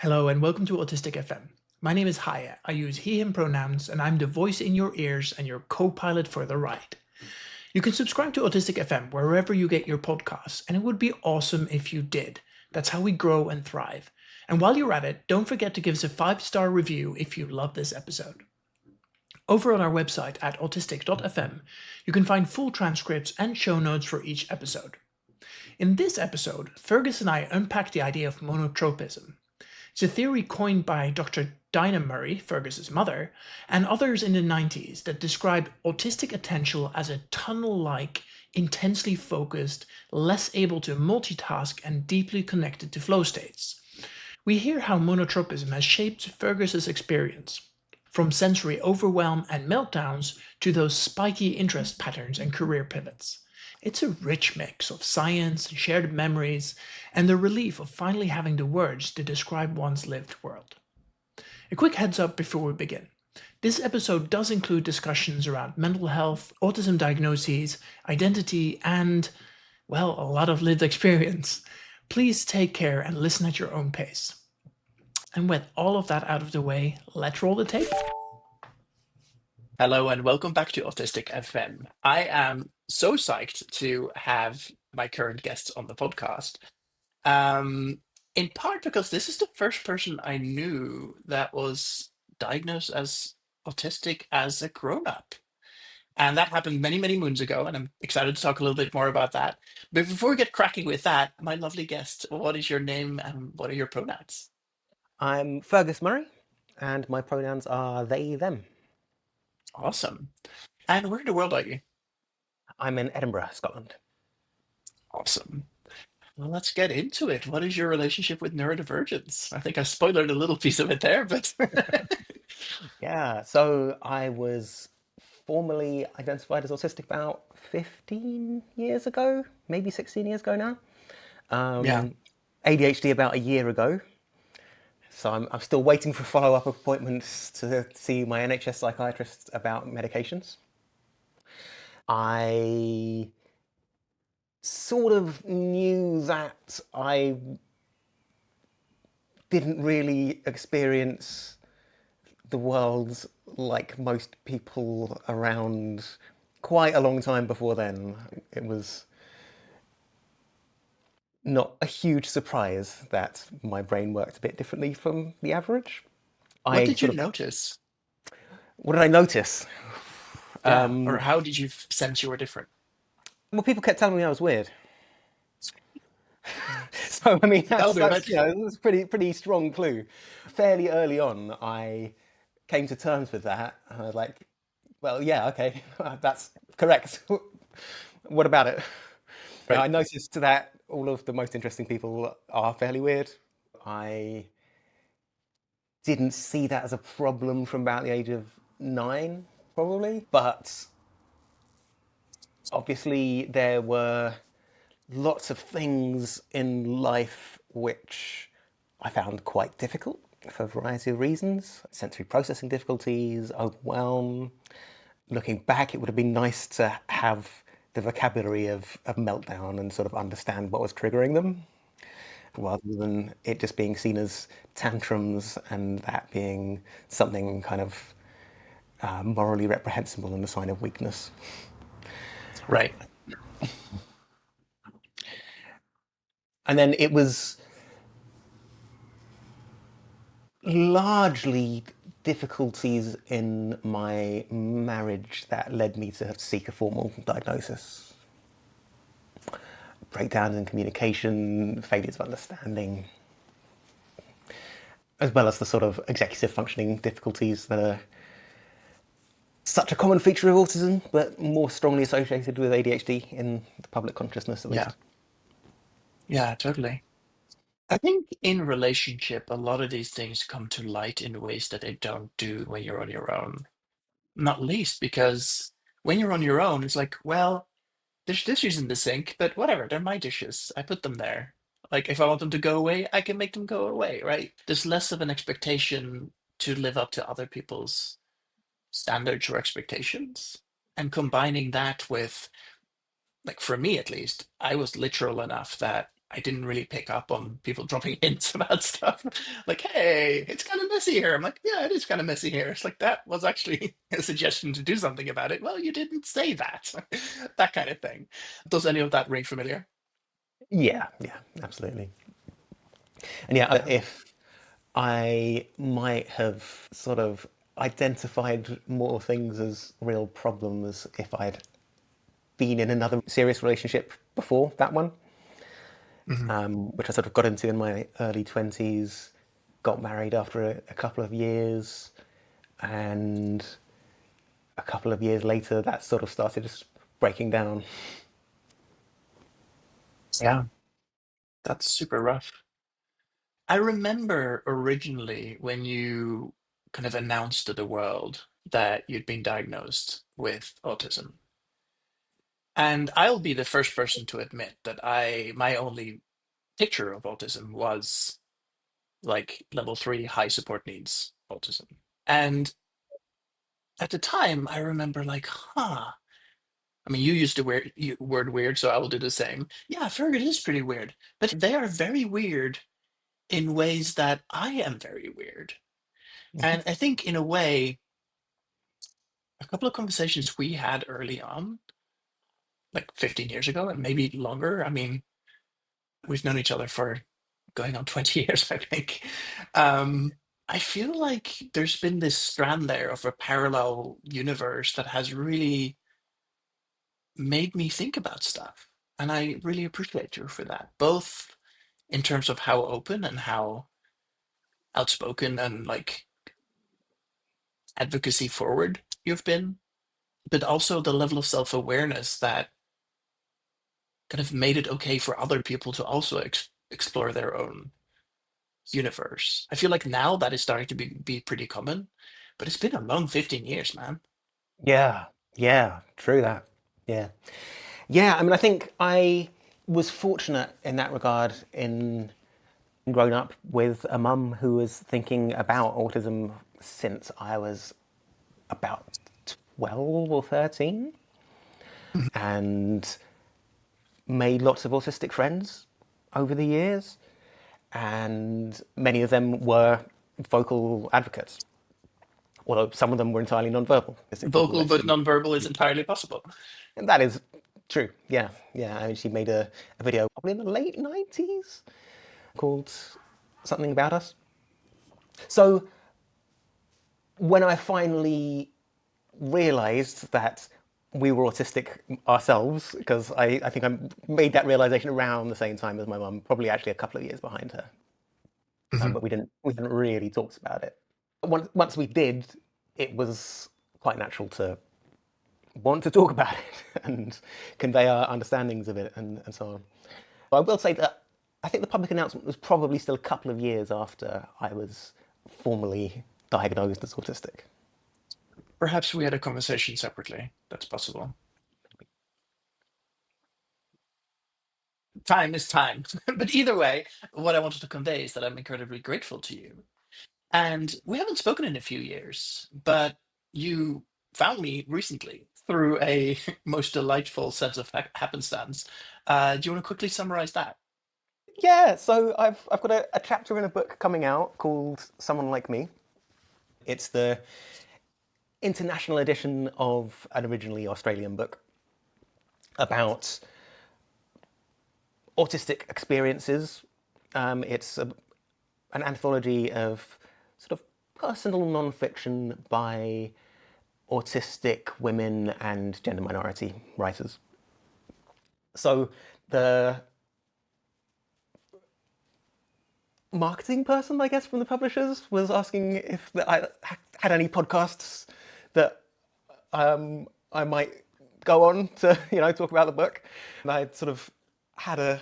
Hello and welcome to Autistic FM. My name is Haje. I use he, him pronouns, and I'm the voice in your ears and your co-pilot for the ride. You can subscribe to Autistic FM wherever you get your podcasts, and it would be awesome if you did. That's how we grow and thrive. And while you're at it, don't forget to give us a 5-star review if you love this episode. Over on our website at autistic.fm, you can find full transcripts and show notes for each episode. In this episode, Fergus and I unpack the idea of monotropism. It's a theory coined by Dr. Dinah Murray, Fergus's mother, and others in the 90s that describe autistic attention as a tunnel-like, intensely focused, less able to multitask, and deeply connected to flow states. We hear how monotropism has shaped Fergus's experience, from sensory overwhelm and meltdowns to those spiky interest patterns and career pivots. It's a rich mix of science, shared memories, and the relief of finally having the words to describe one's lived world. A quick heads up before we begin. This episode does include discussions around mental health, autism diagnoses, identity, and, well, a lot of lived experience. Please take care and listen at your own pace. And with all of that out of the way, let's roll the tape. Hello and welcome back to Autistic FM. I am so psyched to have my current guests on the podcast. In part because this is the first person I knew that was diagnosed as autistic as a grown-up. And that happened many, many moons ago, and I'm excited to talk a little bit more about that. But before we get cracking with that, my lovely guest, what is your name and what are your pronouns? I'm Fergus Murray, and my pronouns are they, them. Awesome. And where in the world are you? I'm in Edinburgh, Scotland. Awesome. Well, let's get into it. What is your relationship with neurodivergence? I think I spoiled a little piece of it there, but Yeah, so I was formally identified as autistic about 15 years ago, maybe 16 years ago now. yeah. ADHD about a year ago. So I'm still waiting for follow-up appointments to see my NHS psychiatrist about medications. I sort of knew that I didn't really experience the world like most people around quite a long time before then. It was not a huge surprise that my brain worked a bit differently from the average. What did you notice? What did I notice? Yeah. Or how did you sense you were different? Well, people kept telling me I was weird. So I mean, that's a pretty strong clue. Fairly early on, I came to terms with that, and I was like, "Well, yeah, okay, that's correct. What about it?" Right. I noticed that all of the most interesting people are fairly weird. I didn't see that as a problem from about the age of 9, probably, but obviously there were lots of things in life which I found quite difficult for a variety of reasons. Sensory processing difficulties, overwhelm. Looking back, it would have been nice to have the vocabulary of meltdown and sort of understand what was triggering them, rather than it just being seen as tantrums and that being something kind of morally reprehensible and a sign of weakness. Right. And then it was largely difficulties in my marriage that led me to have to seek a formal diagnosis. Breakdowns in communication, failures of understanding, as well as the sort of executive functioning difficulties that are such a common feature of autism, but more strongly associated with ADHD in the public consciousness, at least. Yeah, totally. I think in relationship, a lot of these things come to light in ways that they don't do when you're on your own. Not least because when you're on your own, it's like, well, there's dishes in the sink, but whatever, they're my dishes. I put them there. Like if I want them to go away, I can make them go away, right? There's less of an expectation to live up to other people's standards or expectations. And combining that with, like for me at least, I was literal enough that I didn't really pick up on people dropping hints about stuff. Like, hey, it's kind of messy here. I'm like, yeah, it is kind of messy here. It's like, that was actually a suggestion to do something about it. Well, you didn't say that. That kind of thing. Does any of that ring familiar? Yeah, yeah, absolutely. And yeah, Yeah. if I might have sort of identified more things as real problems if I'd been in another serious relationship before that one, Mhm. which I sort of got into in my early 20s, got married after a couple of years, and a couple of years later, that sort of started just breaking down. Yeah, that's super rough. I remember originally when you kind of announced to the world that you'd been diagnosed with autism. And I'll be the first person to admit that my only picture of autism was like level 3 high support needs autism. And at the time, I remember like, huh. I mean, you used the word weird, so I will do the same. Yeah, Fergus is pretty weird, but they are very weird in ways that I am very weird. And I think, in a way, a couple of conversations we had early on, like 15 years ago, and maybe longer. I mean, we've known each other for going on 20 years, I think. I feel like there's been this strand there of a parallel universe that has really made me think about stuff. And I really appreciate you for that, both in terms of how open and how outspoken and like advocacy forward you've been, but also the level of self awareness that kind of made it okay for other people to also explore their own universe. I feel like now that is starting to be pretty common, but it's been a long 15 years, man. Yeah, yeah, true that. Yeah. Yeah, I mean, I think I was fortunate in that regard in growing up with a mum who was thinking about autism since I was about 12 or 13 Mhm. and made lots of autistic friends over the years. And many of them were vocal advocates, although some of them were entirely non-verbal. Autistic people Vocal but actually, nonverbal is entirely possible. and that is true. Yeah, yeah. I mean, she made a video probably in the late 90s called Something About Us. So when I finally realized that we were autistic ourselves, because I think I made that realization around the same time as my mum, probably actually a couple of years behind her, Mhm. but we didn't really talk about it. Once we did, it was quite natural to want to talk about it and convey our understandings of it and so on. But I will say that I think the public announcement was probably still a couple of years after I was formally diagnosed as autistic. Perhaps we had a conversation separately. That's possible. Time is time. But either way, what I wanted to convey is that I'm incredibly grateful to you. And we haven't spoken in a few years, but you found me recently through a most delightful sense of happenstance. Do you want to quickly summarize that? Yeah, so I've got a chapter in a book coming out called Someone Like Me. It's the international edition of an originally Australian book about autistic experiences. It's an anthology of sort of personal non-fiction by autistic women and gender minority writers. So the marketing person, I guess, from the publishers was asking if I had any podcasts that I might go on to, talk about the book. And I sort of had a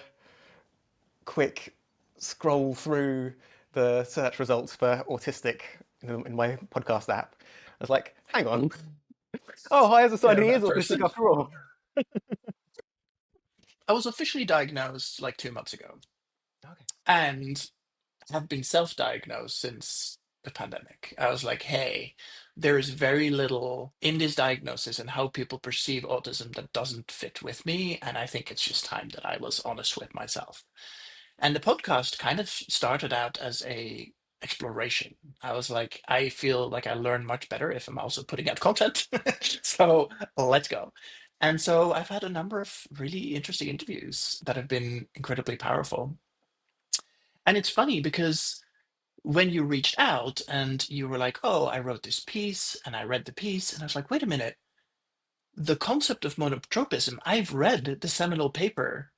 quick scroll through the search results for autistic in my podcast app. I was like, hang on. Oh, hi, as a side, You're he is that autistic person. after all. I was officially diagnosed like 2 months ago Okay. and have been self diagnosed since. the pandemic. I was like, hey, there is very little in this diagnosis and how people perceive autism that doesn't fit with me. And I think it's just time that I was honest with myself. And the podcast kind of started out as a exploration. I was like, I feel like I learn much better if I'm also putting out content. So let's go. And so I've had a number of really interesting interviews that have been incredibly powerful. And it's funny because when you reached out and you were like, oh, I wrote this piece and I read the piece, and I was like, wait a minute, the concept of monotropism, I've read the seminal paper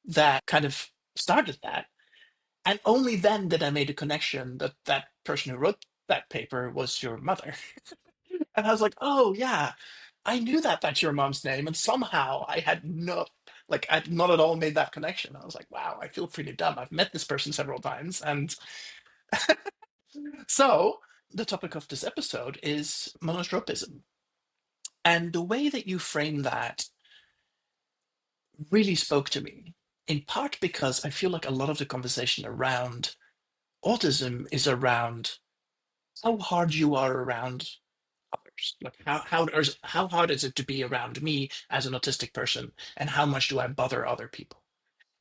that kind of started that. And only then did I make a connection that that person who wrote that paper was your mother. And I was like, oh, yeah, I knew that that's your mom's name. And somehow I had not, like, I'd not at all made that connection. I was like, wow, I feel pretty dumb. I've met this person several times. And so the topic of this episode is monotropism. And the way that you frame that really spoke to me, in part because I feel like a lot of the conversation around autism is around how hard you are around others. Like how hard is it to be around me as an autistic person, and how much do I bother other people?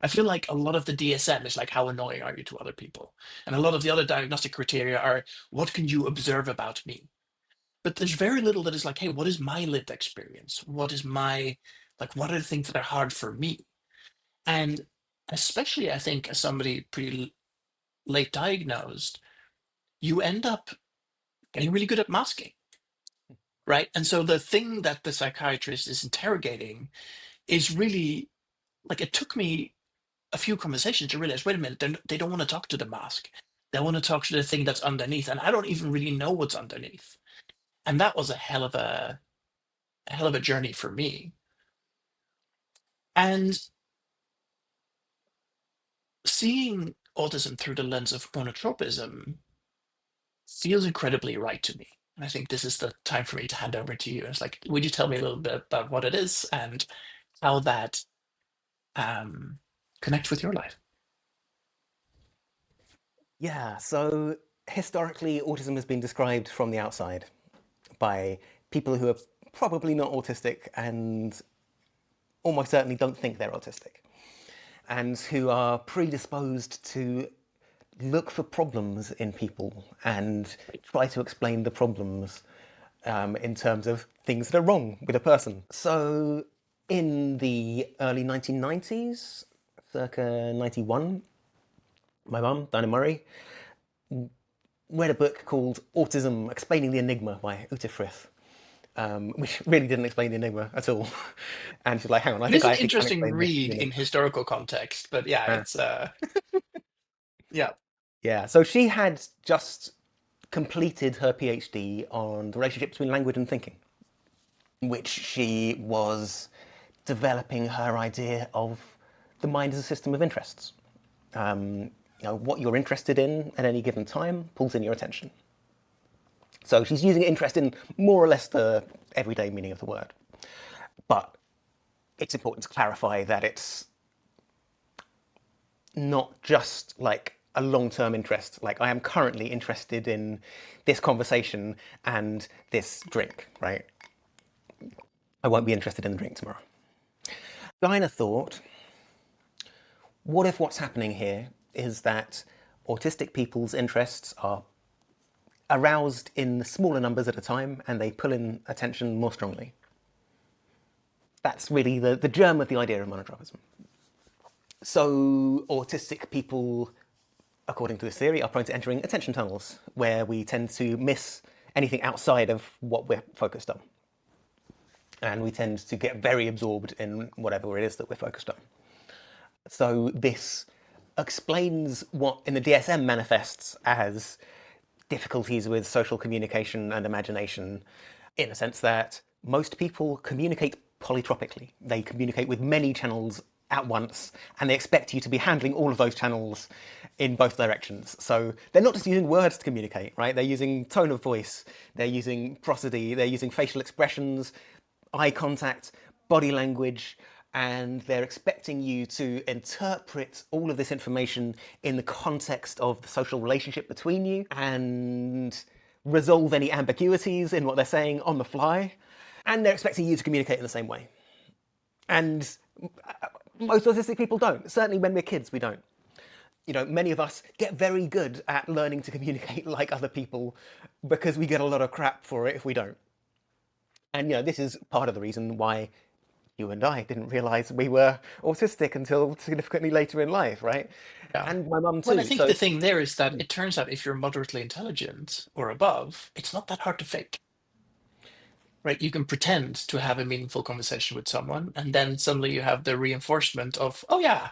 I feel like a lot of the DSM is like, how annoying are you to other people? And a lot of the other diagnostic criteria are, what can you observe about me? But there's very little that is like, hey, what is my lived experience? What is my, like, what are the things that are hard for me? And especially, I think, as somebody pretty late diagnosed, you end up getting really good at masking, right? And so the thing that the psychiatrist is interrogating is really like, it took me a few conversations to realize, wait a minute, they don't want to talk to the mask. They want to talk to the thing that's underneath. And I don't even really know what's underneath. And that was a hell of a journey for me. And seeing autism through the lens of monotropism feels incredibly right to me. And I think this is the time for me to hand over to you. It's like, would you tell me a little bit about what it is and how that um, connects with your life? Yeah, so historically, autism has been described from the outside by people who are probably not autistic and almost certainly don't think they're autistic, and who are predisposed to look for problems in people and try to explain the problems in terms of things that are wrong with a person. So in the early 1990s, circa 91, my mum, Dinah Murray, read a book called Autism Explaining the Enigma by Uta Frith, which really didn't explain the enigma at all. And she's like, hang on, I It think is I an actually can interesting explain the read in enigma. historical context, but yeah, it's yeah. Yeah, so she had just completed her PhD on the relationship between language and thinking, which she was developing her idea of the mind as a system of interests. What you're interested in at any given time pulls in your attention. So she's using interest in more or less the everyday meaning of the word. But it's important to clarify that it's not just like a long-term interest. Like, I am currently interested in this conversation and this drink, right? I won't be interested in the drink tomorrow. Dinah thought, what if what's happening here is that autistic people's interests are aroused in smaller numbers at a time and they pull in attention more strongly? That's really the germ of the idea of monotropism. So autistic people, according to this theory, are prone to entering attention tunnels where we tend to miss anything outside of what we're focused on. And we tend to get very absorbed in whatever it is that we're focused on. So this explains what in the DSM manifests as difficulties with social communication and imagination, in a sense that most people communicate polytropically. They communicate with many channels at once, and they expect you to be handling all of those channels in both directions. So they're not just using words to communicate, right? They're using tone of voice, they're using prosody, they're using facial expressions, eye contact, body language, and they're expecting you to interpret all of this information in the context of the social relationship between you and resolve any ambiguities in what they're saying on the fly. And they're expecting you to communicate in the same way. And most autistic people don't. Certainly when we're kids, we don't. Many of us get very good at learning to communicate like other people because we get a lot of crap for it if we don't. And, this is part of the reason why you and I didn't realise we were autistic until significantly later in life, right? Yeah. And my mum Well, too. I think the thing there is that it turns out if you're moderately intelligent or above, it's not that hard to fake. Right? You can pretend to have a meaningful conversation with someone, and then suddenly you have the reinforcement of, oh yeah,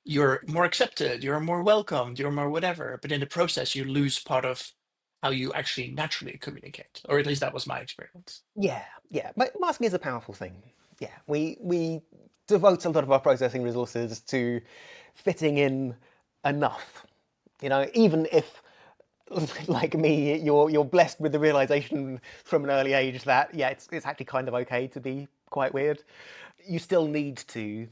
you're more accepted, you're more welcomed, you're more whatever. But in the process, you lose part of how you actually naturally communicate, or at least that was my experience. Yeah, yeah. But masking is a powerful thing. Yeah, we devote a lot of our processing resources to fitting in enough. Even if, like me, you're blessed with the realization from an early age that yeah, it's actually kind of okay to be quite weird. You still need to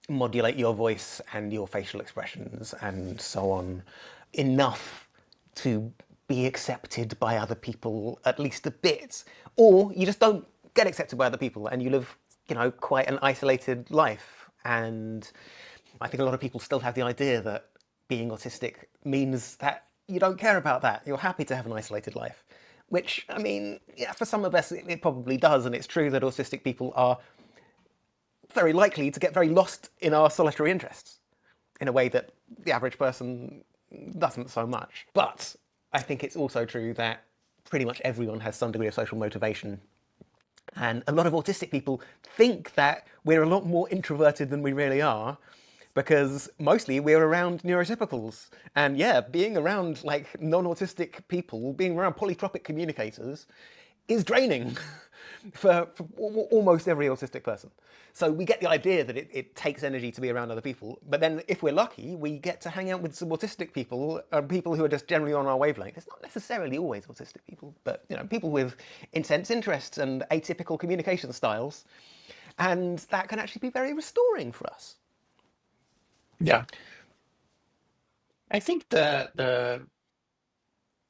modulate your voice and your facial expressions and so on enough to be accepted by other people at least a bit, or you just don't get accepted by other people and you live, quite an isolated life. And I think a lot of people still have the idea that being autistic means that you don't care about that. You're happy to have an isolated life, which, I mean, yeah, for some of us it probably does. And it's true that autistic people are very likely to get very lost in our solitary interests in a way that the average person doesn't so much. But I think it's also true that pretty much everyone has some degree of social motivation. And a lot of autistic people think that we're a lot more introverted than we really are because mostly we're around neurotypicals. And yeah, being around like non-autistic people, being around polytropic communicators is draining for almost every autistic person. So we get the idea that it takes energy to be around other people, but then if we're lucky, we get to hang out with some autistic people, people who are just generally on our wavelength. It's not necessarily always autistic people, but people with intense interests and atypical communication styles, and that can actually be very restoring for us. Yeah. I think the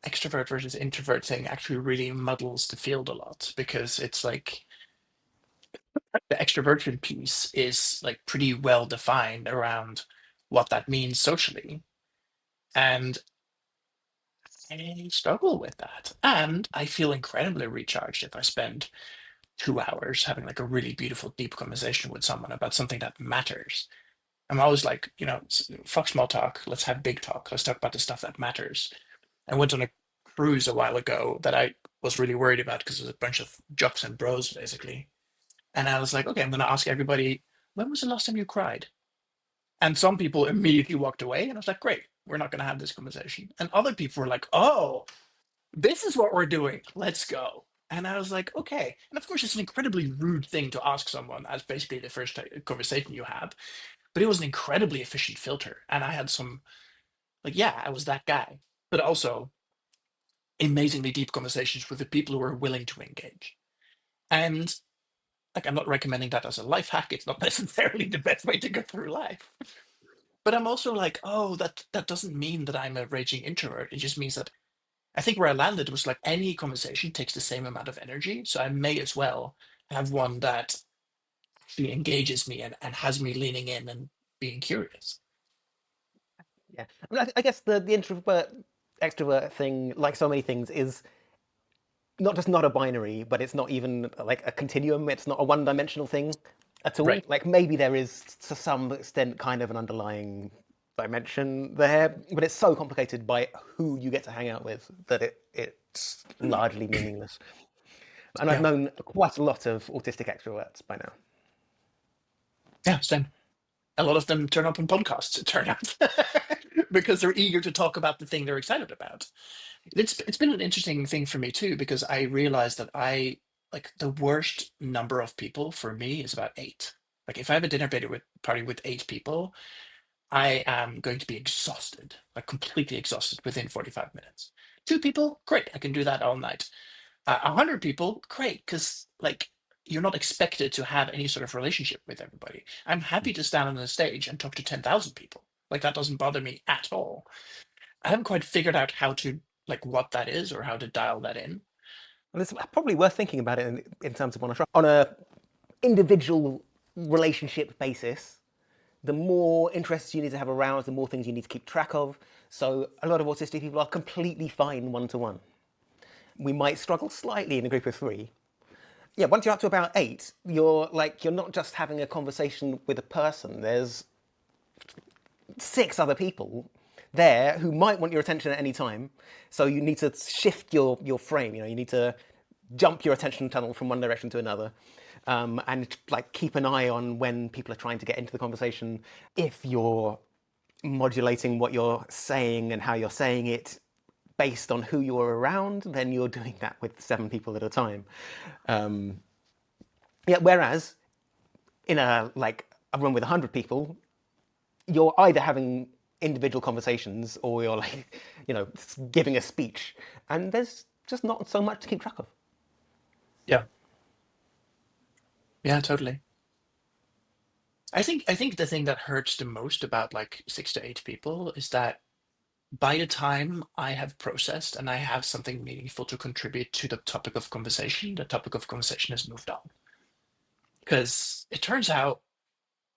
extrovert versus introvert thing actually really muddles the field a lot because it's like the extroversion piece is like pretty well defined around what that means socially. And I struggle with that. And I feel incredibly recharged if I spend 2 hours having like a really beautiful, deep conversation with someone about something that matters. I'm always like, fuck small talk. Let's have big talk. Let's talk about the stuff that matters. I went on a cruise a while ago that I was really worried about because it was a bunch of jocks and bros, basically. And I was like, okay, I'm going to ask everybody, when was the last time you cried? And some people immediately walked away. And I was like, great, we're not going to have this conversation. And other people were like, oh, this is what we're doing. Let's go. And I was like, okay. And of course, it's an incredibly rude thing to ask someone as basically the first conversation you have. But it was an incredibly efficient filter. And I had some, like, yeah, I was that guy. But also amazingly deep conversations with the people who are willing to engage. And like, I'm not recommending that as a life hack. It's not necessarily the best way to go through life. But I'm also like, oh, that doesn't mean that I'm a raging introvert. It just means that I think where I landed was like any conversation takes the same amount of energy. So I may as well have one that actually engages me and has me leaning in and being curious. Yeah, I mean, I guess the introvert extrovert thing, like so many things, is not just not a binary, but it's not even like a continuum. It's not a one-dimensional thing at all. Right. Like maybe there is to some extent kind of an underlying dimension there, but it's so complicated by who you get to hang out with that it's largely meaningless. And I've Yeah. known quite a lot of autistic extroverts by now. Yeah. Same. A lot of them turn up on podcasts, it turned out, because they're eager to talk about the thing they're excited about. It's been an interesting thing for me too, because I realized that I like the worst number of people for me is about eight. Like if I have a party with eight people, I am going to be exhausted, like completely exhausted within 45 minutes. Two people, great, I can do that all night. 100 people, great, because like you're not expected to have any sort of relationship with everybody. I'm happy to stand on the stage and talk to 10,000 people. Like that doesn't bother me at all. I haven't quite figured out how to like what that is or how to dial that in. And it's probably worth thinking about it in terms of on a individual relationship basis. The more interests you need to have aroused, the more things you need to keep track of. So a lot of autistic people are completely fine one-to-one. We might struggle slightly in a group of 3. Yeah, once you're up to about 8, you're not just having a conversation with a person. There's 6 other people there who might want your attention at any time. So you need to shift your frame. You need to jump your attention tunnel from one direction to another. And like keep an eye on when people are trying to get into the conversation. If you're modulating what you're saying and how you're saying it based on who you're around, then you're doing that with 7 people at a time. Whereas in a room with 100 people, you're either having individual conversations or you're giving a speech, and there's just not so much to keep track of. Yeah. Yeah, totally. I think the thing that hurts the most about like 6 to 8 people is that by the time I have processed and I have something meaningful to contribute to the topic of conversation, the topic of conversation has moved on. Because it turns out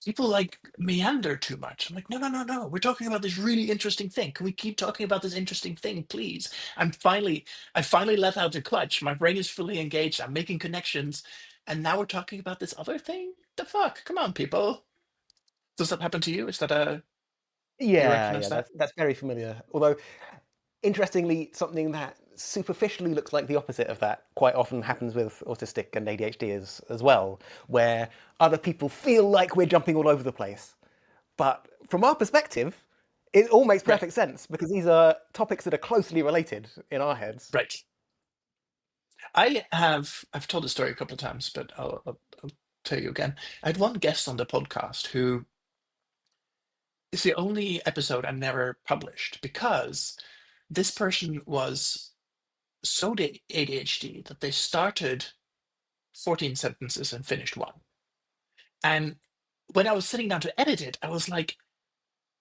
people like meander too much. I'm like, no, no, no, no. We're talking about this really interesting thing. Can we keep talking about this interesting thing, please? I finally let out the clutch. My brain is fully engaged. I'm making connections. And now we're talking about this other thing? The fuck? Come on, people. Does that happen to you? Is that a do you recognize Yeah, that? that's very familiar. Although, interestingly, something that superficially looks like the opposite of that quite often happens with autistic and ADHD as well, where other people feel like we're jumping all over the place. But from our perspective, it all makes Right. perfect sense because these are topics that are closely related in our heads. Right. I've told the story a couple of times, but I'll tell you again. I had one guest on the podcast who is the only episode I never published because this person was so ADHD that they started 14 sentences and finished one. And when I was sitting down to edit it, I was like,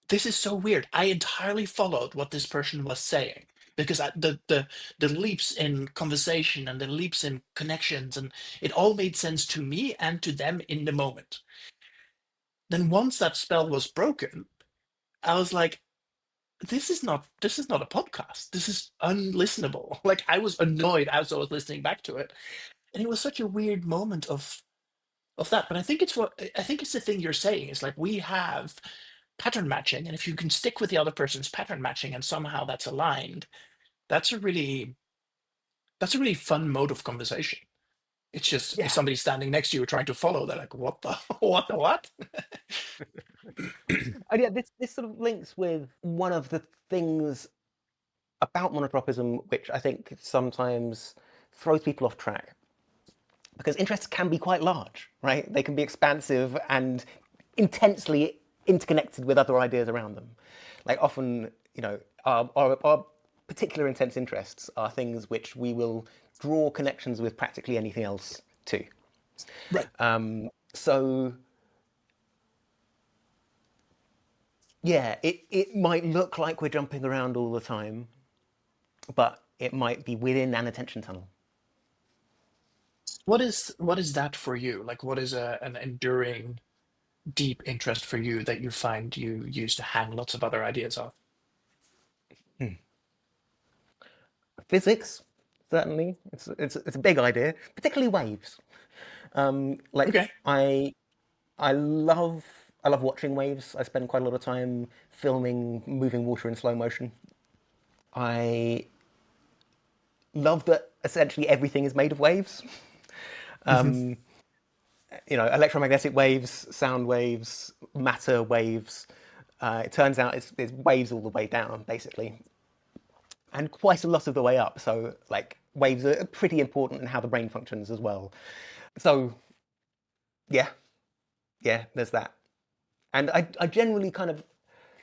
this is so weird. I entirely followed what this person was saying because the leaps in conversation and the leaps in connections and it all made sense to me and to them in the moment. Then once that spell was broken, I was like, this is not a podcast. This is unlistenable. Like I was annoyed as I was listening back to it. And it was such a weird moment of that. But I think it's the thing you're saying is like we have pattern matching, and if you can stick with the other person's pattern matching and somehow that's aligned, that's a really that's a really fun mode of conversation. It's just if Yeah. somebody's standing next to you trying to follow, they're like, what the what the what? And yeah, this sort of links with one of the things about monotropism, which I think sometimes throws people off track. Because interests can be quite large, right? They can be expansive and intensely interconnected with other ideas around them. Like often, our particular intense interests are things which we will draw connections with practically anything else to. Right. So yeah, it might look like we're jumping around all the time, but it might be within an attention tunnel. What is that for you? Like what is an enduring deep interest for you that you find you use to hang lots of other ideas off? Physics, certainly, it's a big idea, particularly waves. Like Okay. I love I love watching waves. I spend quite a lot of time filming moving water in slow motion. I love that essentially everything is made of waves. Hmm. Electromagnetic waves, sound waves, matter waves. It turns out it's waves all the way down, basically, and quite a lot of the way up. So, like, waves are pretty important in how the brain functions as well. So, yeah, yeah, there's that. And I generally kind of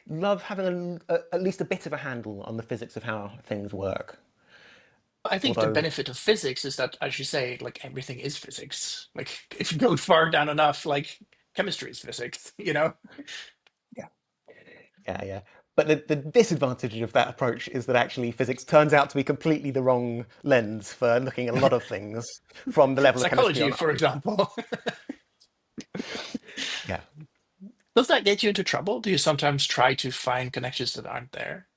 love having at least a bit of a handle on the physics of how things work. I think the Although, benefit of physics is that, as you say, like everything is physics. Like if you go far down enough, like chemistry is physics, you know? yeah, yeah. But the disadvantage of that approach is that actually physics turns out to be completely the wrong lens for looking at a lot of things from the level of chemistry Psychology, on for up. example. Yeah, Does that get you into trouble? Do you sometimes try to find connections that aren't there?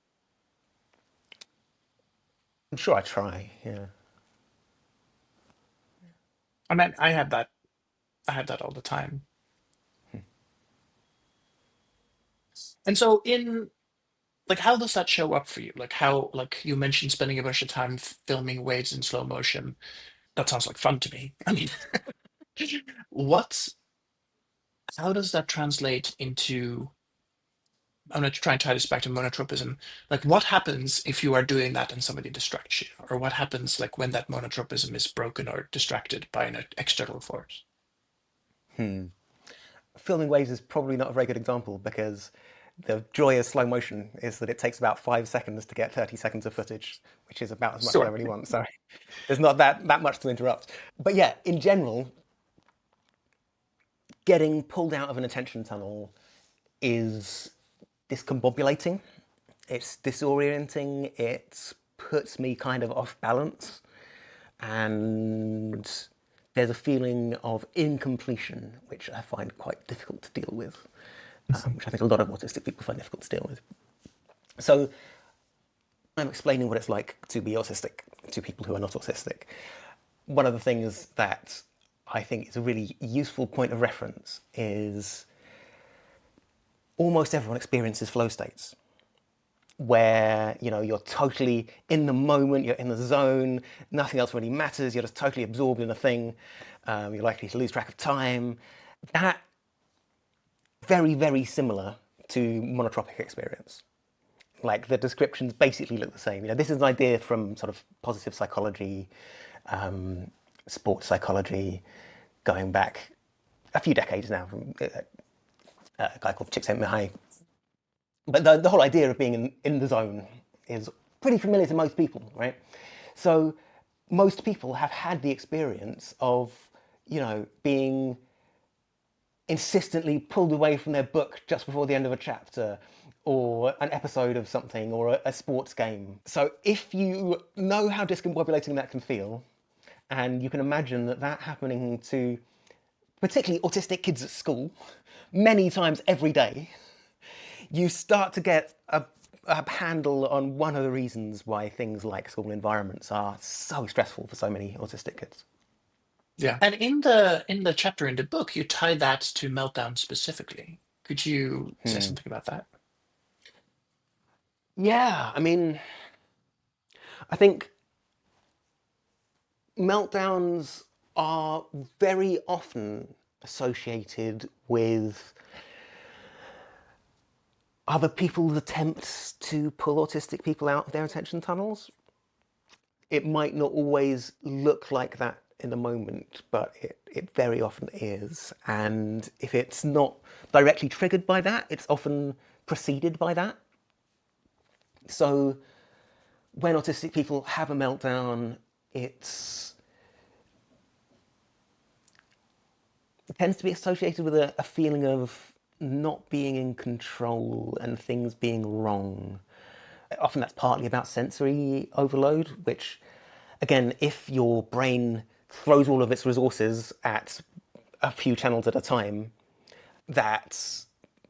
I'm sure I try. Yeah. I mean, I have that. I have that all the time. And so, in like, how does that show up for you? Like, how, like, you mentioned spending a bunch of time filming waves in slow motion. That sounds like fun to me. I mean, what? How does that translate into? I'm going to try and tie this back to monotropism. Like, what happens if you are doing that and somebody distracts you, or what happens like when that monotropism is broken or distracted by an external force? Filming waves is probably not a very good example because the joy of slow motion is that it takes about 5 seconds to get 30 seconds of footage, which is about as much as I Sure. really want. So there's not that much to interrupt. But yeah, in general, getting pulled out of an attention tunnel is discombobulating. It's disorienting. It puts me kind of off balance. And there's a feeling of incompletion, which I find quite difficult to deal with, which I think a lot of autistic people find difficult to deal with. So I'm explaining what it's like to be autistic to people who are not autistic. One of the things that I think is a really useful point of reference is almost everyone experiences flow states where you're totally in the moment, you're in the zone, nothing else really matters, you're just totally absorbed in a thing, you're likely to lose track of time. That very, very similar to monotropic experience. Like the descriptions basically look the same. This is an idea from sort of positive psychology, sports psychology, going back a few decades now from a guy called Csikszentmihalyi. But the whole idea of being in the zone is pretty familiar to most people, right? So most people have had the experience of, being insistently pulled away from their book just before the end of a chapter or an episode of something or a sports game. So if you know how discombobulating that can feel, and you can imagine that happening to particularly autistic kids at school many times every day, you start to get a handle on one of the reasons why things like school environments are so stressful for so many autistic kids. Yeah. And in the chapter in the book, you tie that to meltdown specifically. Could you say something about that? Yeah, I mean, I think meltdowns are very often associated with other people's attempts to pull autistic people out of their attention tunnels. It might not always look like that in the moment, but it very often is. And if it's not directly triggered by that, it's often preceded by that. So when autistic people have a meltdown, it tends to be associated with a feeling of not being in control and things being wrong. Often that's partly about sensory overload, which, again, if your brain throws all of its resources at a few channels at a time, that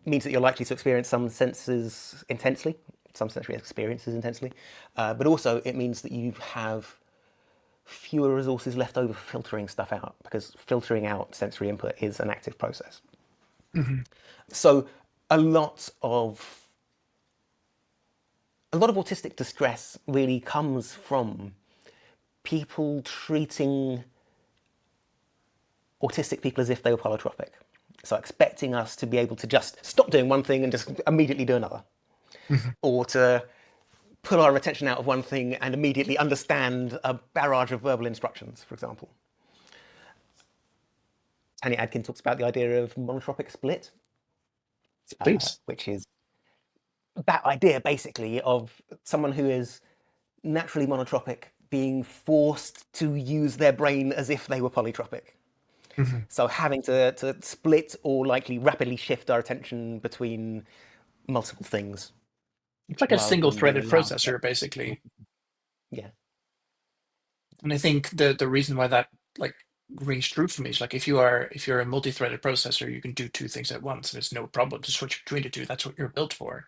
means that you're likely to experience some senses intensely, some sensory experiences intensely, but also it means that you have fewer resources left over for filtering stuff out, because filtering out sensory input is an active process. So a lot of autistic distress really comes from people treating autistic people as if they were polytropic. So expecting us to be able to just stop doing one thing and just immediately do another. Or to pull our attention out of one thing and immediately understand a barrage of verbal instructions, for example. Tanya Adkin talks about the idea of monotropic split, Please. which is that idea basically of someone who is naturally monotropic being forced to use their brain as if they were polytropic. Mhm. So having to split or likely rapidly shift our attention between multiple things It's like a rather than being single-threaded allowed processor, basically. yeah. And I think the reason why that like rings true for me is like if you're a multi-threaded processor, you can do two things at once, and it's no problem to switch between the two. That's what you're built for.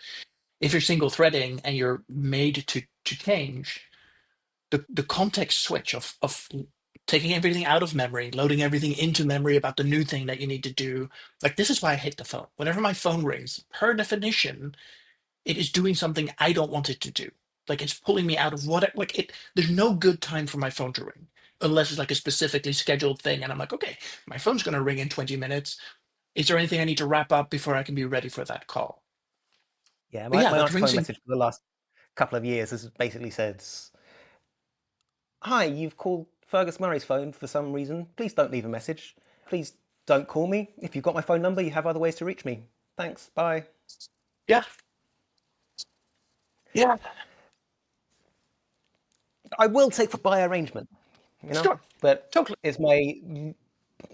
If you're single threading and you're made to change, the context switch of taking everything out of memory, loading everything into memory about the new thing that you need to do. Like this is why I hate the phone. Whenever my phone rings, per definition, it is doing something I don't want it to do. Like it's pulling me out of what like it. There's no good time for my phone to ring unless it's like a specifically scheduled thing, and I'm like, okay, my phone's going to ring in 20 minutes. Is there anything I need to wrap up before I can be ready for that call? Yeah, But my, yeah, my that answer rings phone in. message for the last couple of years has basically said, "Hi, you've called Fergus Murray's phone for some reason. Please don't leave a message. Please don't call me. If you've got my phone number, you have other ways to reach me. Thanks. Bye." Yeah, yeah, I will take by arrangement, you know, sure, but totally. it's my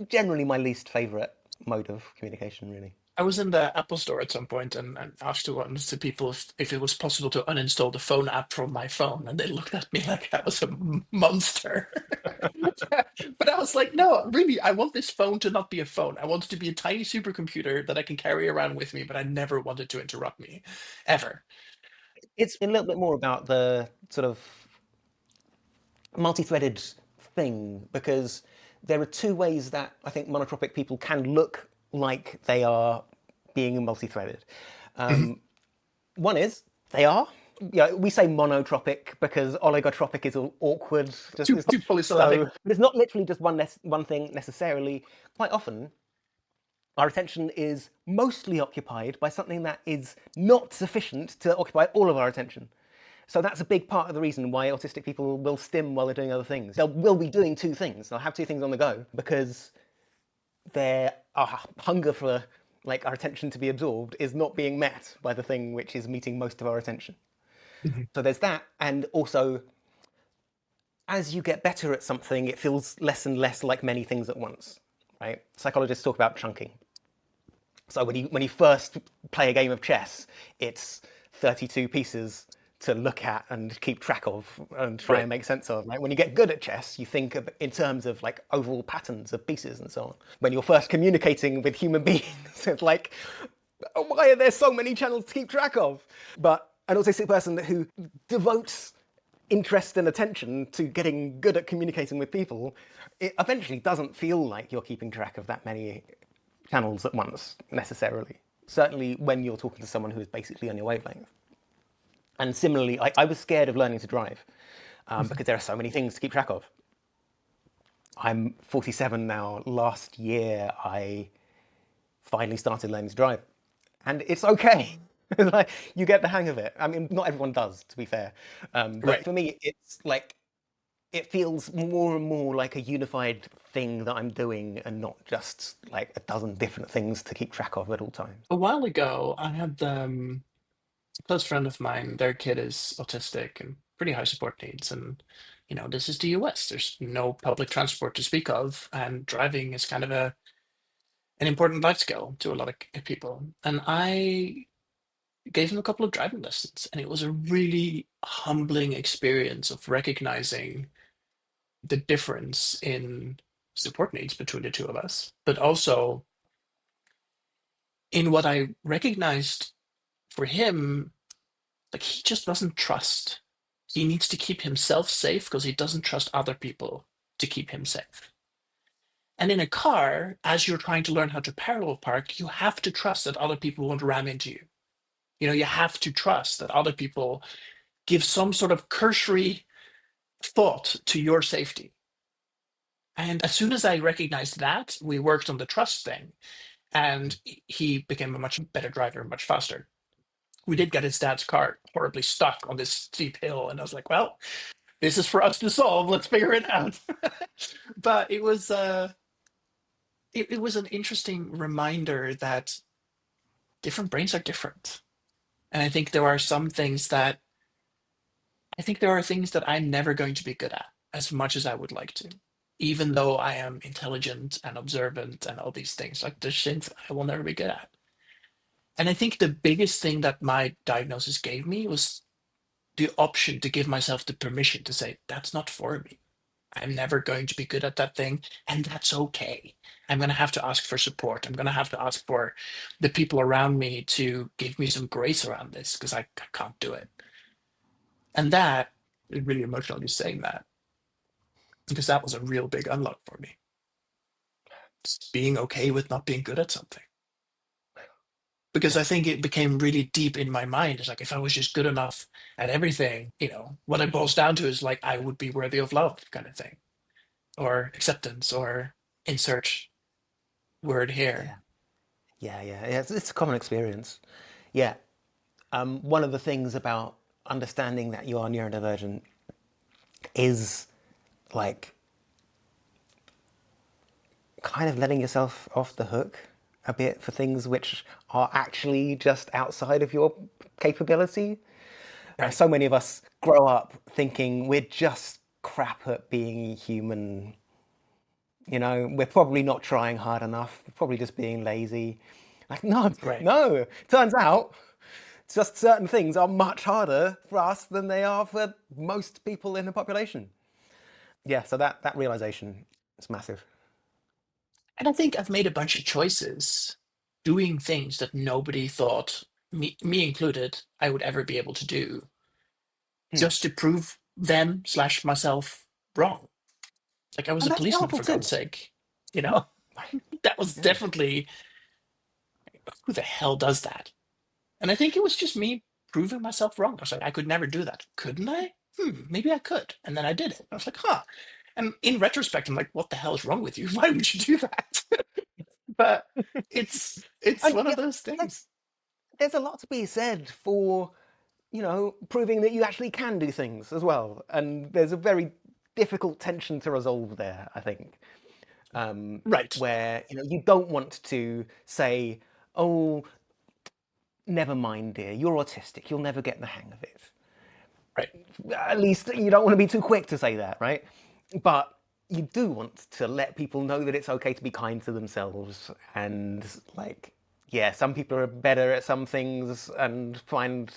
generally my least favorite mode of communication, really. I was in the Apple store at some point and asked to people if it was possible to uninstall the phone app from my phone, and they looked at me like I was a monster. But I was like, no, really, I want this phone to not be a phone. I want it to be a tiny supercomputer that I can carry around with me, but I never want it to interrupt me, ever. It's a little bit more about the sort of multi-threaded thing because there are two ways that I think monotropic people can look like they are being multi-threaded. Mhm. One is they are. Yeah, we say monotropic because oligotropic is awkward. Just Too it's not polysyllabic. so. But it's not literally just one thing necessarily. Quite often, our attention is mostly occupied by something that is not sufficient to occupy all of our attention. So that's a big part of the reason why autistic people will stim while they're doing other things. They will be doing two things. They'll have two things on the go because their hunger for like our attention to be absorbed is not being met by the thing which is meeting most of our attention. Mhm. So there's that, and also as you get better at something, it feels less and less like many things at once. Right? Psychologists talk about chunking. So when you first play a game of chess, it's 32 pieces to look at and keep track of and try Right. and make sense of. Right? When you get good at chess, you think in terms of like overall patterns of pieces and so on. When you're first communicating with human beings, it's like, why are there so many channels to keep track of? But an autistic person who devotes interest and attention to getting good at communicating with people, it eventually doesn't feel like you're keeping track of that many channels at once necessarily. Certainly when you're talking to someone who is basically on your wavelength. And similarly, I was scared of learning to drive because there are so many things to keep track of. I'm 47 now. Last year, I finally started learning to drive, and it's okay. Like, you get the hang of it. I mean, not everyone does, to be fair. But Right. for me, it's like it feels more and more like a unified thing that I'm doing, and not just like a dozen different things to keep track of at all times. A while ago, I had a close friend of mine. Their kid is autistic and pretty high support needs, and this is the US. There's no public transport to speak of, and driving is kind of an important life skill to a lot of people. And I gave him a couple of driving lessons, and it was a really humbling experience of recognizing the difference in support needs between the two of us, but also in what I recognized for him, like he just doesn't trust. He needs to keep himself safe because he doesn't trust other people to keep him safe. And in a car, as you're trying to learn how to parallel park, you have to trust that other people won't ram into you. You have to trust that other people give some sort of cursory thought to your safety. And as soon as I recognized that, we worked on the trust thing, and he became a much better driver, much faster. We did get his dad's car horribly stuck on this steep hill, and I was like, well, this is for us to solve. Let's figure it out. But it was an interesting reminder that different brains are different. And I think there are some things that I think there are things that I'm never going to be good at as much as I would like to, even though I am intelligent and observant and all these things. Like there's things I will never be good at. And I think the biggest thing that my diagnosis gave me was the option to give myself the permission to say, that's not for me. I'm never going to be good at that thing, and that's okay. I'm going to have to ask for support. I'm going to have to ask for the people around me to give me some grace around this because I can't do it. And that is really emotional, you saying that, because that was a real big unlock for me. Just being okay with not being good at something. Because I think it became really deep in my mind. It's like if I was just good enough at everything, what it boils down to is like I would be worthy of love kind of thing, or acceptance, or insert word Yeah, here. yeah. It's a common experience. Yeah. One of the things about understanding that you are neurodivergent is like kind of letting yourself off the hook a bit for things which are actually just outside of your capability. Right. So many of us grow up thinking we're just crap at being human. We're probably not trying hard enough. We're probably just being lazy. Like, no, Right. no. Turns out, it's just certain things are much harder for us than they are for most people in the population. Yeah, so that realization is massive. And I think I've made a bunch of choices doing things that nobody thought, me included, I would ever be able to do, Hmm. just to prove them slash myself wrong. Like I was And a that's policeman powerful for God's too. sake. You know, Right. that was Yeah. definitely who the hell does that? And I think it was just me proving myself wrong. I was like, I could never do that. Couldn't I? Maybe I could. And then I did it. I was like, huh. And in retrospect, I'm like, what the hell is wrong with you? Why would you do that? But it's And one yeah, of those like, things. there's a lot to be said for, proving that you actually can do things as well. And there's a very difficult tension to resolve there, I think. Right. Where you don't want to say, "Oh, never mind, dear, you're autistic. You'll never get the hang of it." Right. At least you don't want to be too quick to say that, right? But you do want to let people know that it's okay to be kind to themselves and like, yeah, some people are better at some things and find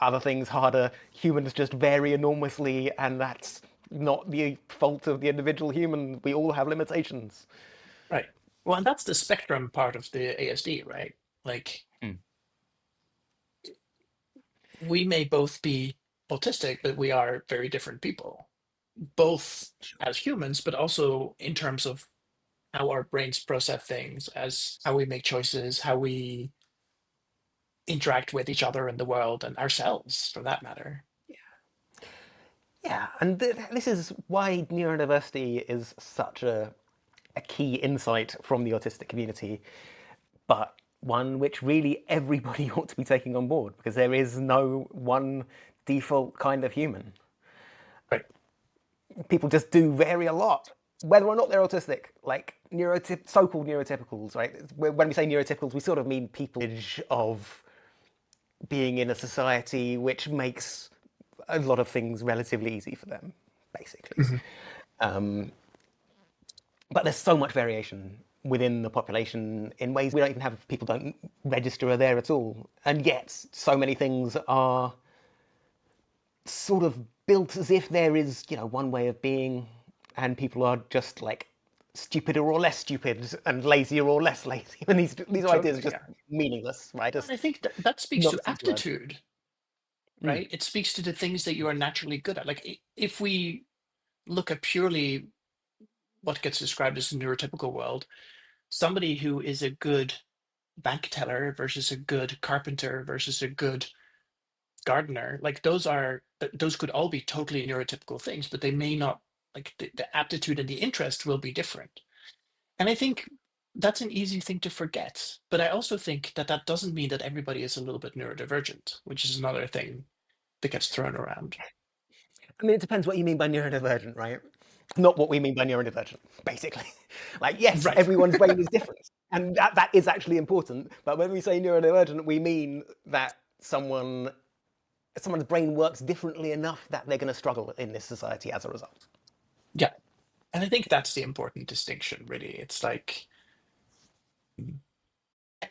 other things harder. Humans just vary enormously, and that's not the fault of the individual human. We all have limitations. Right. Well, and that's the spectrum part of the ASD, right? Like Mm. we may both be autistic, but we are very different people, both as humans, but also in terms of how our brains process things, as how we make choices, how we interact with each other in the world and ourselves, for that matter. Yeah, and this is why neurodiversity is such a key insight from the autistic community, but one which really everybody ought to be taking on board because there is no one default kind of human. Right. People just do vary a lot, whether or not they're autistic. Like so-called neurotypicals, right? When we say neurotypicals, we sort of mean people of being in a society which makes a lot of things relatively easy for them, basically. Mhm. But there's so much variation within the population in ways we don't even have. People don't register are there at all, and yet so many things are sort of built as if there is, one way of being, and people are just like stupider or less stupid and lazier or less lazy. And these ideas are Totally. just Yeah. meaningless, right? And Just I think that speaks to nonsense words. aptitude, Mm. right? It speaks to the things that you are naturally good at. Like if we look at purely what gets described as the neurotypical world, somebody who is a good bank teller versus a good carpenter versus a good gardener, like those could all be totally neurotypical things, but they may not, like the aptitude and the interest will be different. And I think that's an easy thing to forget. But I also think that that doesn't mean that everybody is a little bit neurodivergent, which is another thing that gets thrown around. I mean, it depends what you mean by neurodivergent, right? Not what we mean by neurodivergent, basically. Like, yes, Right. everyone's brain is different, and that is actually important. But when we say neurodivergent, we mean that someone someone's brain works differently enough that they're going to struggle in this society as a result. Yeah. And I think that's the important distinction, really. It's like,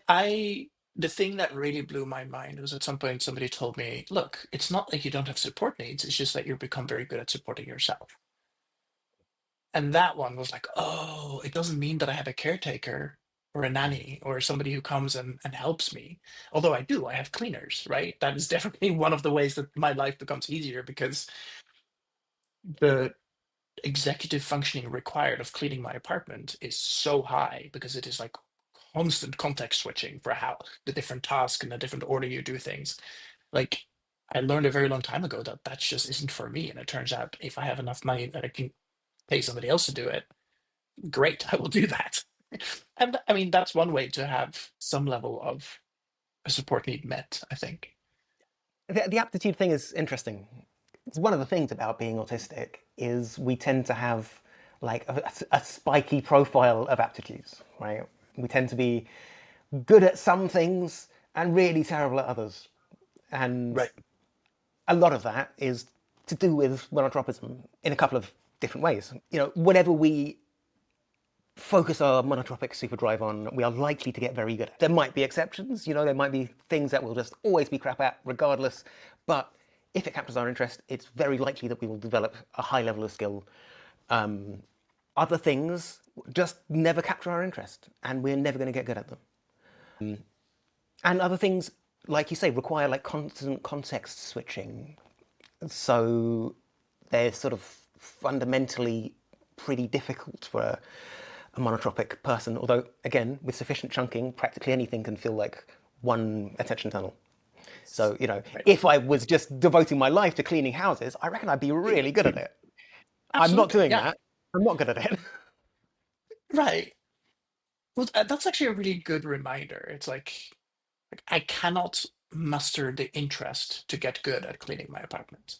I, the thing that really blew my mind was at some point somebody told me, look, it's not like you don't have support needs, it's just that you've become very good at supporting yourself. And that one was like, oh, it doesn't mean that I have a caretaker or a nanny or somebody who comes and helps me. Although I do, I have cleaners, right? That is definitely one of the ways that my life becomes easier because the executive functioning required of cleaning my apartment is so high because it is like constant context switching for how the different tasks and the different order you do things. Like, I learned a very long time ago that that just isn't for me. And it turns out if I have enough money that I can pay somebody else to do it, great, I will do that. And I mean, that's one way to have some level of a support need met, I think. The aptitude thing is interesting. It's one of the things about being autistic is we tend to have like a spiky profile of aptitudes, right? We tend to be good at some things and really terrible at others. And Right. a lot of that is to do with monotropism in a couple of different ways. Whatever we focus our monotropic superdrive on, we are likely to get very good at. There might be exceptions, there might be things that we'll just always be crap at regardless, but if it captures our interest, it's very likely that we will develop a high level of skill. Other things just never capture our interest, and we're never going to get good at them. And other things, like you say, require like constant context switching. So they're sort of fundamentally pretty difficult for a monotropic person. Although, again, with sufficient chunking, practically anything can feel like one attention tunnel. So, if I was just devoting my life to cleaning houses, I reckon I'd be really good at it. I'm not Absolutely. doing Yeah. that. I'm not good at it. Right. Well, that's actually a really good reminder. It's like I cannot muster the interest to get good at cleaning my apartment.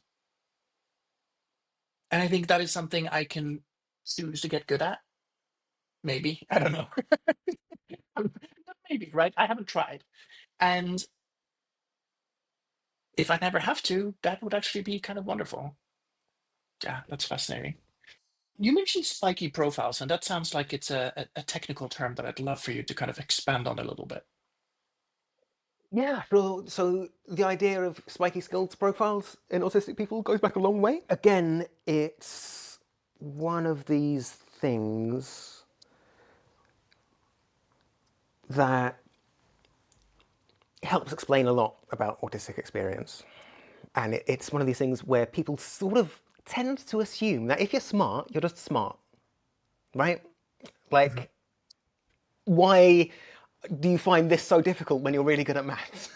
And I think that is something I can choose to get good at. Maybe. I don't know. Maybe, right? I haven't tried. And if I never have to, that would actually be kind of wonderful. Yeah, that's fascinating. You mentioned spiky profiles, and that sounds like it's a technical term that I'd love for you to kind of expand on a little bit. Yeah, so the idea of spiky skills profiles in autistic people goes back a long way. Again, it's one of these things that helps explain a lot about autistic experience. And it's one of these things where people sort of tend to assume that if you're smart, you're just smart, right? Like, why do you find this so difficult when you're really good at maths?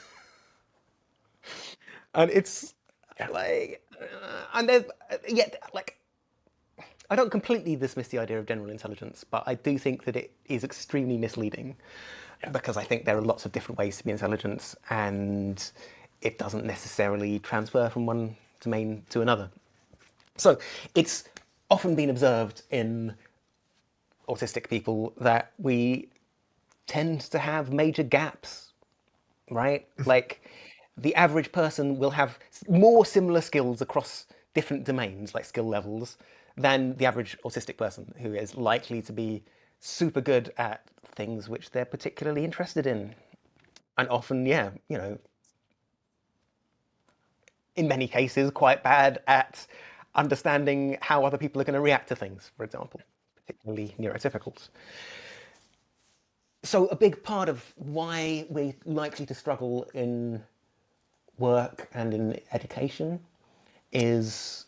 And it's Yeah. like, and there's yet like, I don't completely dismiss the idea of general intelligence, but I do think that it is extremely misleading because I think there are lots of different ways to be intelligent, and it doesn't necessarily transfer from one domain to another. So it's often been observed in autistic people that we tend to have major gaps, right? Like the average person will have more similar skills across different domains, like skill levels, than the average autistic person, who is likely to be super good at things which they're particularly interested in. And often, in many cases, quite bad at understanding how other people are going to react to things, for example, particularly neurotypicals. So a big part of why we're likely to struggle in work and in education is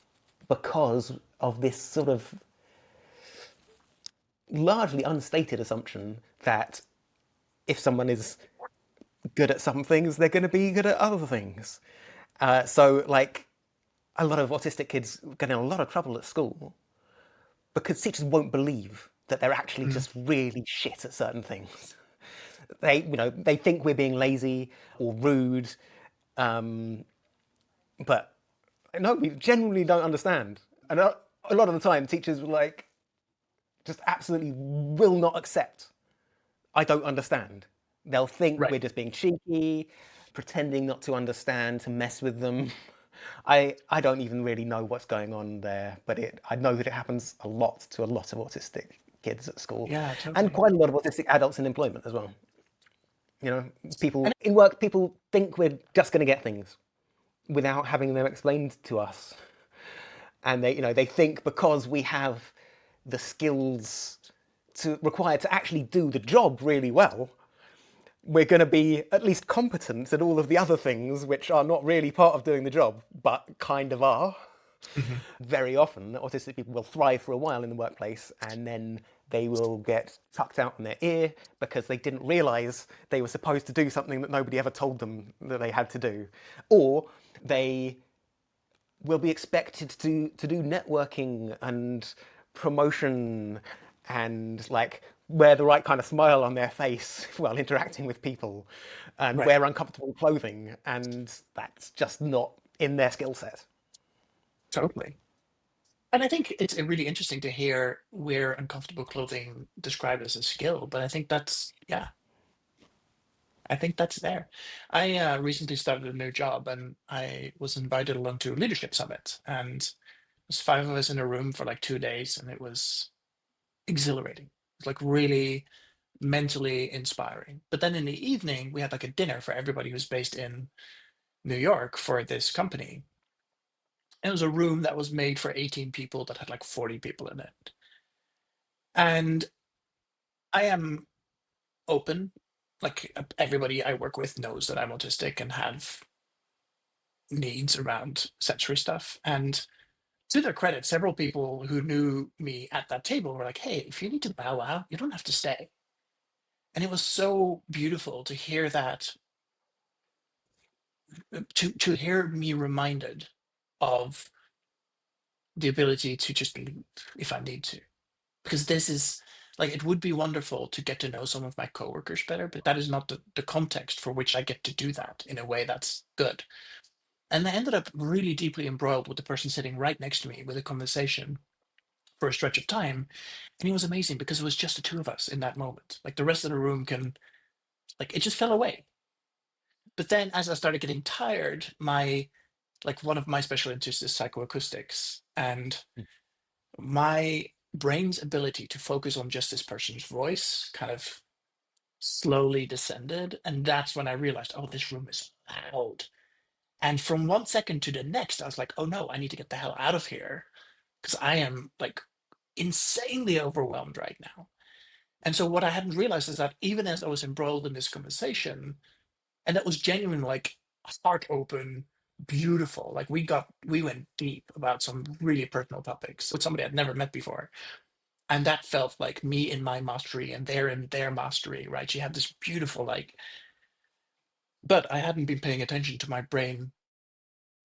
because of this sort of largely unstated assumption that if someone is good at some things, they're going to be good at other things. So, like, a lot of autistic kids get in a lot of trouble at school because teachers won't believe that they're actually just really shit at certain things. They think we're being lazy or rude, but no, we genuinely don't understand. And a lot of the time, teachers will like just absolutely will not accept. I don't understand. They'll think Right. we're just being cheeky. pretending not to understand, to mess with them. I don't even really know what's going on there, but I know that it happens a lot to a lot of autistic kids at school, Yeah, and totally. quite a lot of autistic adults in employment as well. You know, And people in work, people think we're just going to get things without having them explained to us, and they think because we have the skills required to actually do the job really well, we're going to be at least competent at all of the other things which are not really part of doing the job, but kind of are. Mhm. Very often, autistic people will thrive for a while in the workplace and then they will get tucked out in their ear because they didn't realize they were supposed to do something that nobody ever told them that they had to do. Or they will be expected to do networking and promotion and like wear the right kind of smile on their face while interacting with people and Right, wear uncomfortable clothing, and that's just not in their skill set. totally. And I think it's really interesting to hear where uncomfortable clothing described as a skill, but I think that's, yeah, I think that's there. I recently started a new job and I was invited along to a leadership summit, and there's five of us in a room for like 2 days, and it was exhilarating. It's like really mentally inspiring. But then in the evening, we had like a dinner for everybody who's based in New York for this company. And it was a room that was made for 18 people that had like 40 people in it. And I am open. Like everybody I work with knows that I'm autistic and have needs around sensory stuff. And to their credit, several people who knew me at that table were like, hey, if you need to bow out, you don't have to stay. And it was so beautiful to hear that, to hear me reminded of the ability to just leave if I need to. Because this is like, it would be wonderful to get to know some of my coworkers better, but that is not the context for which I get to do that in a way that's good. And I ended up really deeply embroiled with the person sitting right next to me with a conversation for a stretch of time. And it was amazing because it was just the two of us in that moment. Like the rest of the room can, like, it just fell away. But then as I started getting tired, like one of my special interests is psychoacoustics. And my brain's ability to focus on just this person's voice kind of slowly descended. And that's when I realized, oh, this room is loud. And from 1 second to the next, I was like, oh no, I need to get the hell out of here because I am like insanely overwhelmed right now. And so what I hadn't realized is that even as I was embroiled in this conversation, and that was genuine, like heart open, beautiful. Like we went deep about some really personal topics with somebody I'd never met before. And that felt like me in my mastery and they're in their mastery, right? She had this beautiful, like, but I hadn't been paying attention to my brain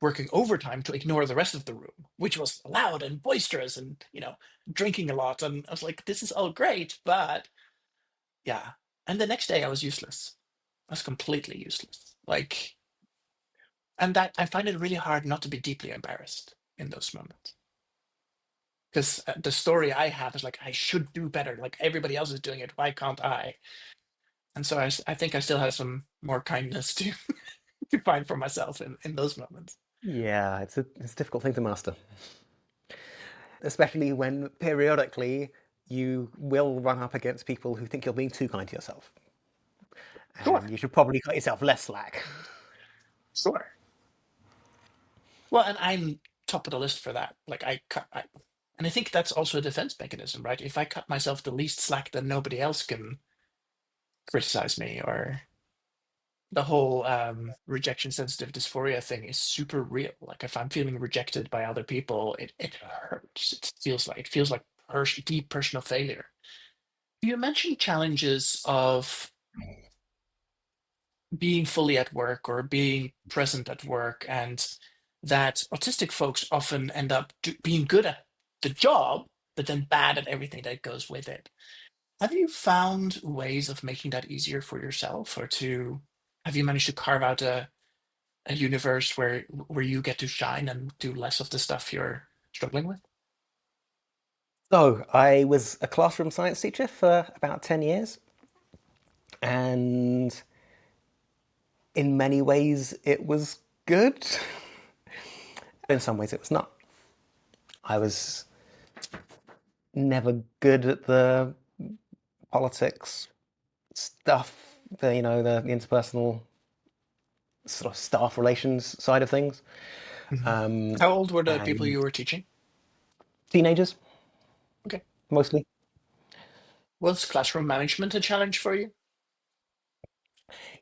working overtime to ignore the rest of the room, which was loud and boisterous and, drinking a lot. And I was like, this is all great, but yeah. And the next day I was useless. I was completely useless. Like, and that I find it really hard not to be deeply embarrassed in those moments. Because the story I have is like, I should do better. Like everybody else is doing it. Why can't I? And so I think I still have some more kindness to, to find for myself in those moments. Yeah, it's a difficult thing to master, especially when periodically you will run up against people who think you're being too kind to yourself, Sure. and you should probably cut yourself less slack. Sure. Well, and I'm top of the list for that. Like and I think that's also a defense mechanism, right? If I cut myself the least slack, then nobody else can criticize me. Or the whole rejection sensitive dysphoria thing is super real. Like if I'm feeling rejected by other people, it hurts. It feels like deep personal failure. You mentioned challenges of being fully at work or being present at work, and that autistic folks often end up being good at the job, but then bad at everything that goes with it. Have you found ways of making that easier for yourself, or to have you managed to carve out a universe where you get to shine and do less of the stuff you're struggling with? So, I was a classroom science teacher for about 10 years, and in many ways it was good. In some ways it was not. I was never good at the politics stuff, the interpersonal sort of staff relations side of things. Mhm. Um, How old were the people and you were teaching? teenagers, Okay. mostly. Was classroom management a challenge for you?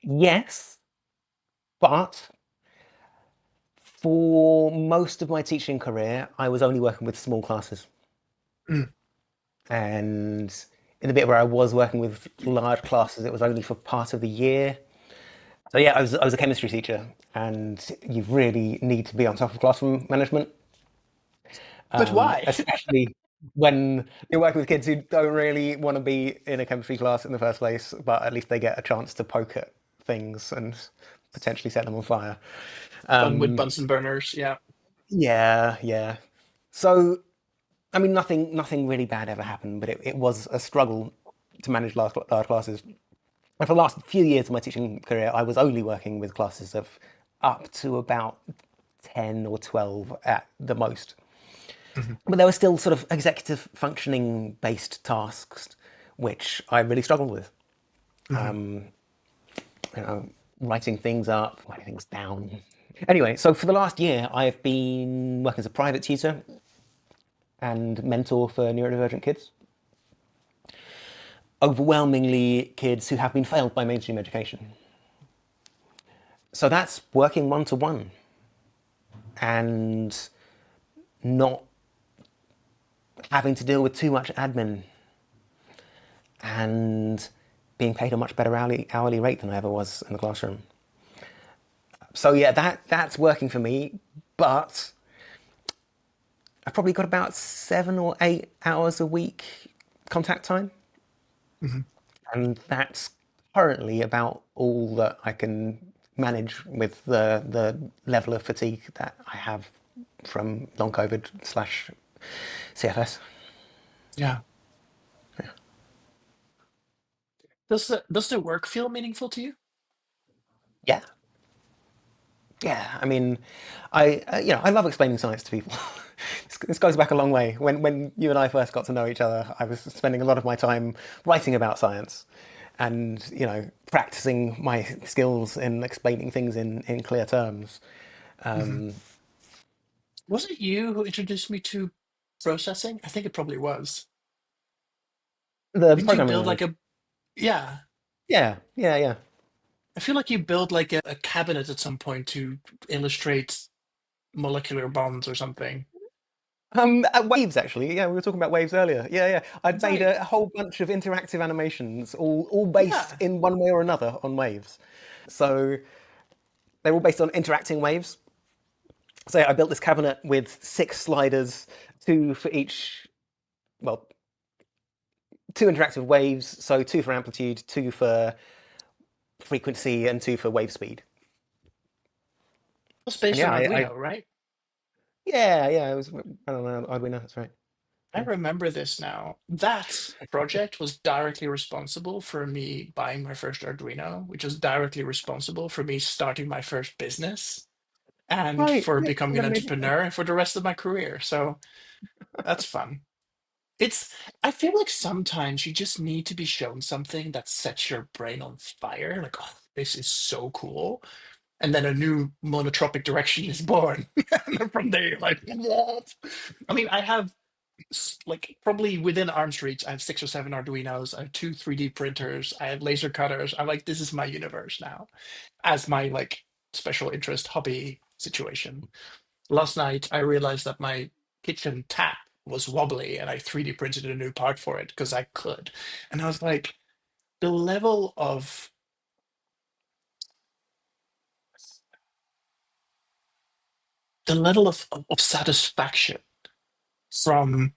Yes, but for most of my teaching career, I was only working with small classes. Mm. And in the bit where I was working with large classes, it was only for part of the year. So yeah, I was a chemistry teacher, and you really need to be on top of classroom management, But why? especially when you're working with kids who don't really want to be in a chemistry class in the first place, but at least they get a chance to poke at things and potentially set them on fire. Fun with Um, Bunsen burners, yeah. yeah, yeah. So I mean, nothing really bad ever happened, but it was a struggle to manage large classes. And for the last few years of my teaching career, I was only working with classes of up to about 10 or 12 at the most. Mhm. But there were still sort of executive functioning based tasks, which I really struggled with. Mhm. You know, writing things up, writing things down. Anyway, so for the last year, I've been working as a private tutor and mentor for neurodivergent kids. Overwhelmingly kids who have been failed by mainstream education. So that's working one to one and not having to deal with too much admin and being paid a much better hourly rate than I ever was in the classroom. So yeah, that's working for me, but I've probably got about 7 or 8 hours a week contact time, Mhm. and that's currently about all that I can manage with the level of fatigue that I have from long COVID slash CFS. Yeah. Does the work feel meaningful to you? Yeah, yeah. I mean, I love explaining science to people. This goes back a long way. When you and I first got to know each other, I was spending a lot of my time writing about science, and practicing my skills in explaining things in clear terms. Mhm. Um, Was it you who introduced me to processing? I think it probably was. the Didn't you programming build like language. a, yeah. Yeah, yeah, yeah. I feel like you built like a cabinet at some point to illustrate molecular bonds or something. Waves actually. Yeah, we were talking about waves earlier. Yeah, yeah. I'd made Right. a whole bunch of interactive animations, all based Yeah. in one way or another on waves. So they're all based on interacting waves. So I built this cabinet with 6 sliders, two for each. Well, two interactive waves. So two for amplitude, two for frequency, and two for wave speed. It was And based on yeah, I Arduino, right? yeah, it was. I don't know. Arduino. That's right. I Yeah. remember this now. That project was directly responsible for me buying my first Arduino, which was directly responsible for me starting my first business and Right. for Yeah. becoming an entrepreneur and for the rest of my career. So that's fun. It's, I feel like sometimes you just need to be shown something that sets your brain on fire. Like, oh, this is so cool. And then a new monotropic direction is born. And then from there, you're like, what? I mean, I have like probably within arm's reach, I have 6 or 7 Arduinos. I have 2 3D printers. I have laser cutters. I'm like, this is my universe now, as my like special interest hobby situation. Last night, I realized that my kitchen tap was wobbly, and I 3D printed a new part for it because I could. And I was like, the level of of satisfaction from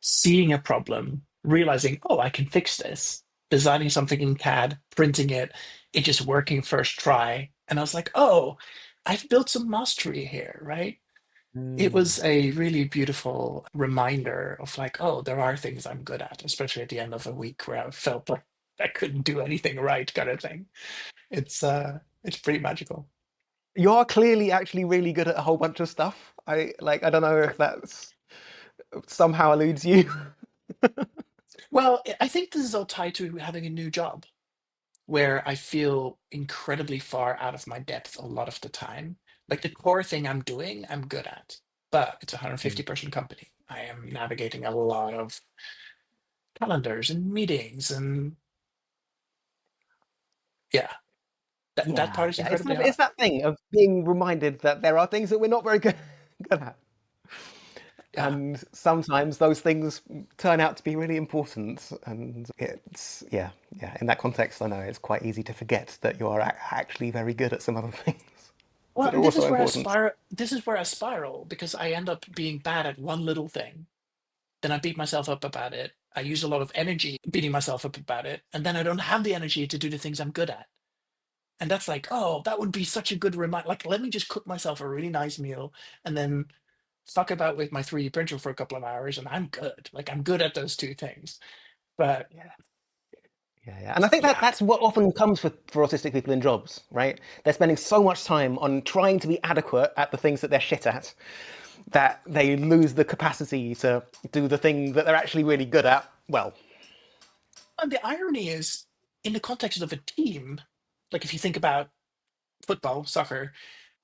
seeing a problem, realizing, oh, I can fix this, designing something in CAD, printing it, it just working first try. And I was like, oh, I've built some mastery here, right? It Mm. was a really beautiful reminder of like, oh, there are things I'm good at, especially at the end of a week where I felt like I couldn't do anything right, kind of thing. It's It's pretty magical. You're clearly actually really good at a whole bunch of stuff. I don't know if that's somehow eludes you. Well, I think this is all tied to having a new job where I feel incredibly far out of my depth a lot of the time. Like the core thing I'm doing, I'm good at, but it's a 150-person company. I am navigating a lot of calendars and meetings, and yeah, that Yeah, part is yeah. incredibly It's hard. that thing of being reminded that there are things that we're not very good at. Yeah. And sometimes those things turn out to be really important. And it's, yeah, yeah. In that context, I know it's quite easy to forget that you are actually very good at some other things Well, that are and this also is where I important. spiral. This is where I spiral because I end up being bad at one little thing. Then I beat myself up about it. I use a lot of energy beating myself up about it, and then I don't have the energy to do the things I'm good at. And that's like, oh, that would be such a good reminder. Like, let me just cook myself a really nice meal and then fuck about with my 3D printer for a couple of hours, and I'm good. Like, I'm good at those two things. But Yeah. Yeah, yeah. And I think that yeah, that's what often comes for autistic people in jobs, right? They're spending so much time on trying to be adequate at the things that they're shit at that they lose the capacity to do the thing that they're actually really good at well. and the irony is, in the context of a team, like if you think about football, soccer,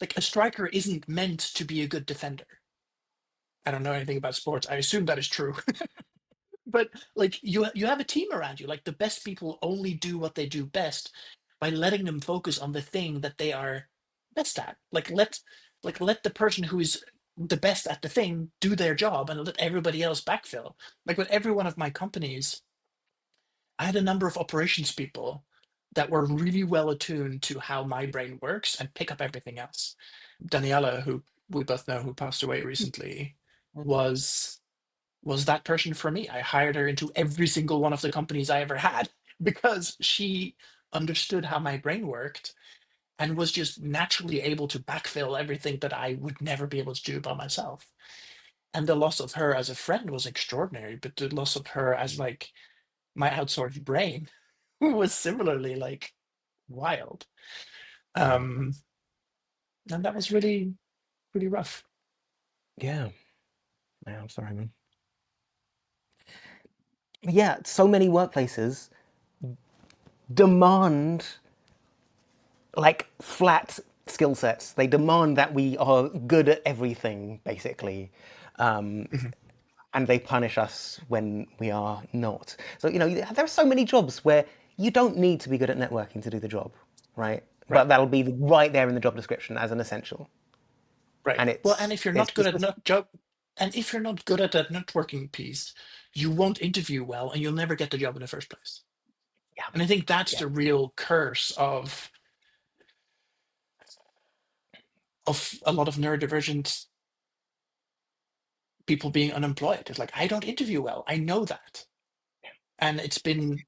like a striker isn't meant to be a good defender. I don't know anything about sports. I assume that is true. But like you have a team around you. Like the best people only do what they do best by letting them focus on the thing that they are best at. Let the person who is the best at the thing do their job and let everybody else backfill. Like with every one of my companies, I had a number of operations people that were really well attuned to how my brain works and pick up everything else. Daniela, who we both know, who passed away recently, was was that person for me. I hired her into every single one of the companies I ever had because she understood how my brain worked and was just naturally able to backfill everything that I would never be able to do by myself. And the loss of her as a friend was extraordinary, but the loss of her as like my outsourced brain was similarly like wild. Yeah. Um, and that was really, really rough. Yeah. Yeah, I'm sorry, man. Yeah, so many workplaces demand like flat skill sets. They demand that we are good at everything, basically. Um, Mhm. and they punish us when we are not. So, there are so many jobs where you don't need to be good at networking to do the job, right? Right. But that'll be right there in the job description as an essential. Right. And Well, and if you're it's not good just at this, and if you're not good at that networking piece, you won't interview well and you'll never get the job in the first place. yeah, And I think that's yeah, the real curse of a lot of neurodivergent people being unemployed. It's like I don't interview well. I know that. And it's been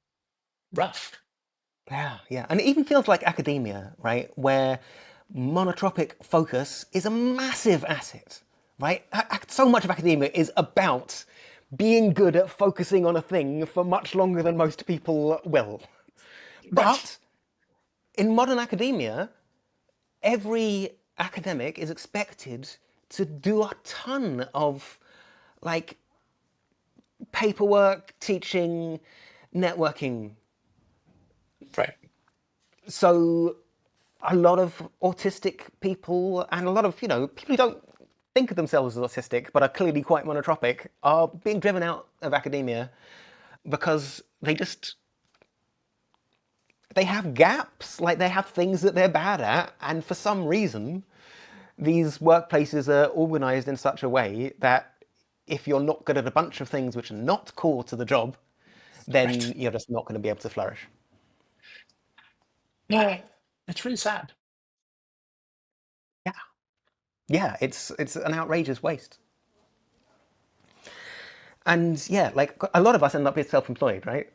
rough. yeah, yeah. And it even feels like academia, right? Where monotropic focus is a massive asset, right? So much of academia is about being good at focusing on a thing for much longer than most people will. Right. But in modern academia, every academic is expected to do a ton of like paperwork, teaching, networking. Right. So a lot of autistic people and a lot of, people who don't think of themselves as autistic but are clearly quite monotropic are being driven out of academia because they have gaps, like they have things that they're bad at, and for some reason these workplaces are organized in such a way that if you're not good at a bunch of things which are not core to the job, then Right. you're just not going to be able to flourish. Yeah. It's really sad. Yeah, yeah, it's an outrageous waste. And yeah, like a lot of us end up being self-employed, right?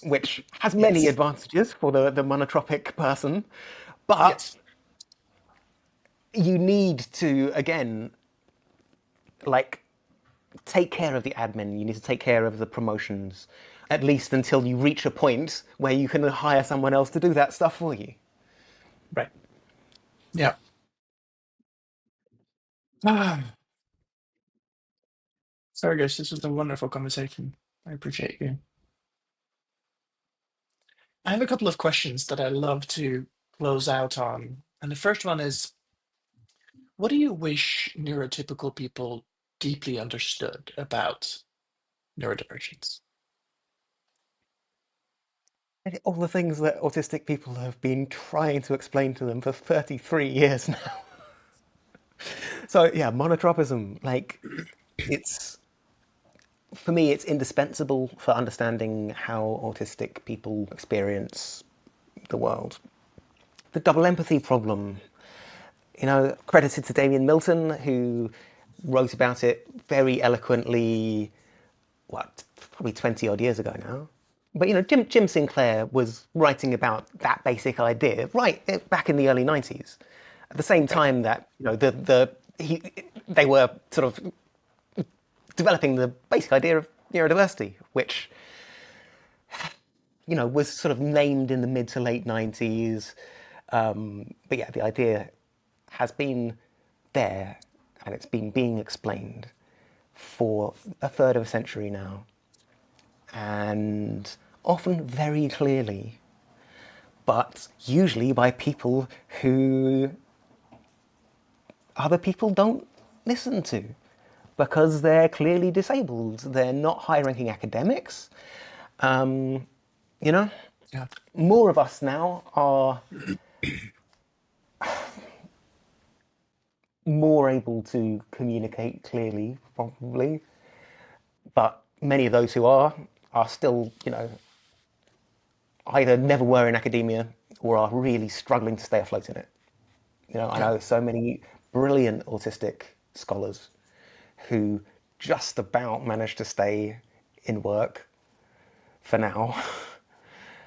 Which has many Yes. advantages for the monotropic person, but Yes. you need to again like take care of the admin. You need to take care of the promotions, at least until you reach a point where you can hire someone else to do that stuff for you. Right. Yeah. Ah, Fergus, this was a wonderful conversation. I appreciate you. I have a couple of questions that I love to close out on. And the first one is, what do you wish neurotypical people deeply understood about neurodivergence? All the things that autistic people have been trying to explain to them for 33 years now. So yeah, monotropism, like it's for me, it's indispensable for understanding how autistic people experience the world. The double empathy problem, credited to Damien Milton, who wrote about it very eloquently, probably 20 odd years ago now. But Jim Sinclair was writing about that basic idea back in the early 90s, at the same time that they were sort of developing the basic idea of neurodiversity, which was sort of named in the mid to late 90s. But yeah, the idea has been there, and it's been being explained for a third of a century now, and often very clearly, but usually by people who other people don't listen to, because they're clearly disabled. They're not high-ranking academics. Yeah. More of us now are more able to communicate clearly, probably. But many of those who are still, either never were in academia or are really struggling to stay afloat in it. I know so many brilliant autistic scholars who just about managed to stay in work for now,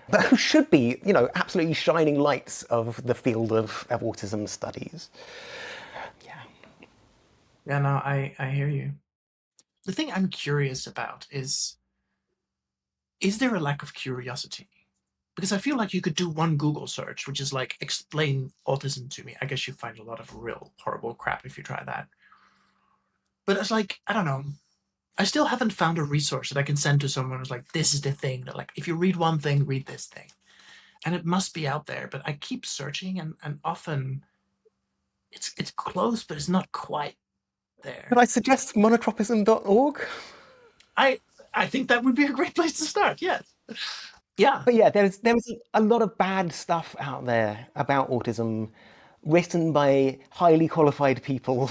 but who should be, absolutely shining lights of the field of autism studies. Yeah. Yeah, no, I hear you. The thing I'm curious about is there a lack of curiosity? Because I feel like you could do one Google search, which is like, explain autism to me. I guess you find a lot of real horrible crap if you try that. But it's like, I don't know. I still haven't found a resource that I can send to someone who's like, this is the thing that, like, if you read one thing, read this thing. And it must be out there, but I keep searching, and often it's close, but it's not quite there. Could I suggest monotropism.org? I I think that would be a great place to start. Yes. Yeah. But yeah, there was a lot of bad stuff out there about autism, written by highly qualified people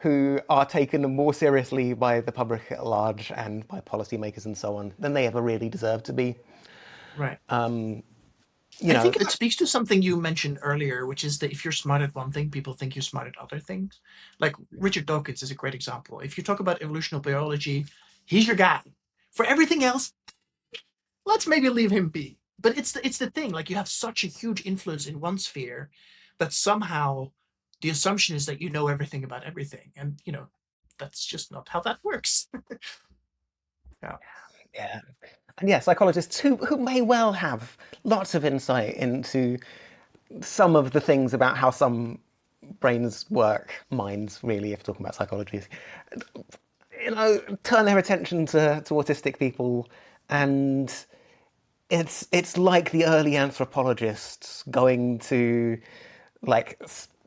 who are taken more seriously by the public at large and by policymakers and so on than they ever really deserve to be. Right. You I know, think it speaks to something you mentioned earlier, which is that if you're smart at one thing, people think you're smart at other things. Like Richard Dawkins is a great example. If you talk about evolutionary biology, he's your guy. For everything else, let's maybe leave him be. But it's the thing. Like, you have such a huge influence in one sphere that somehow the assumption is that you know everything about everything, and that's just not how that works. Yeah. yeah. And yeah, psychologists who may well have lots of insight into some of the things about how some brains work, minds really, if talking about psychology, turn their attention to autistic people, and it's like the early anthropologists going to like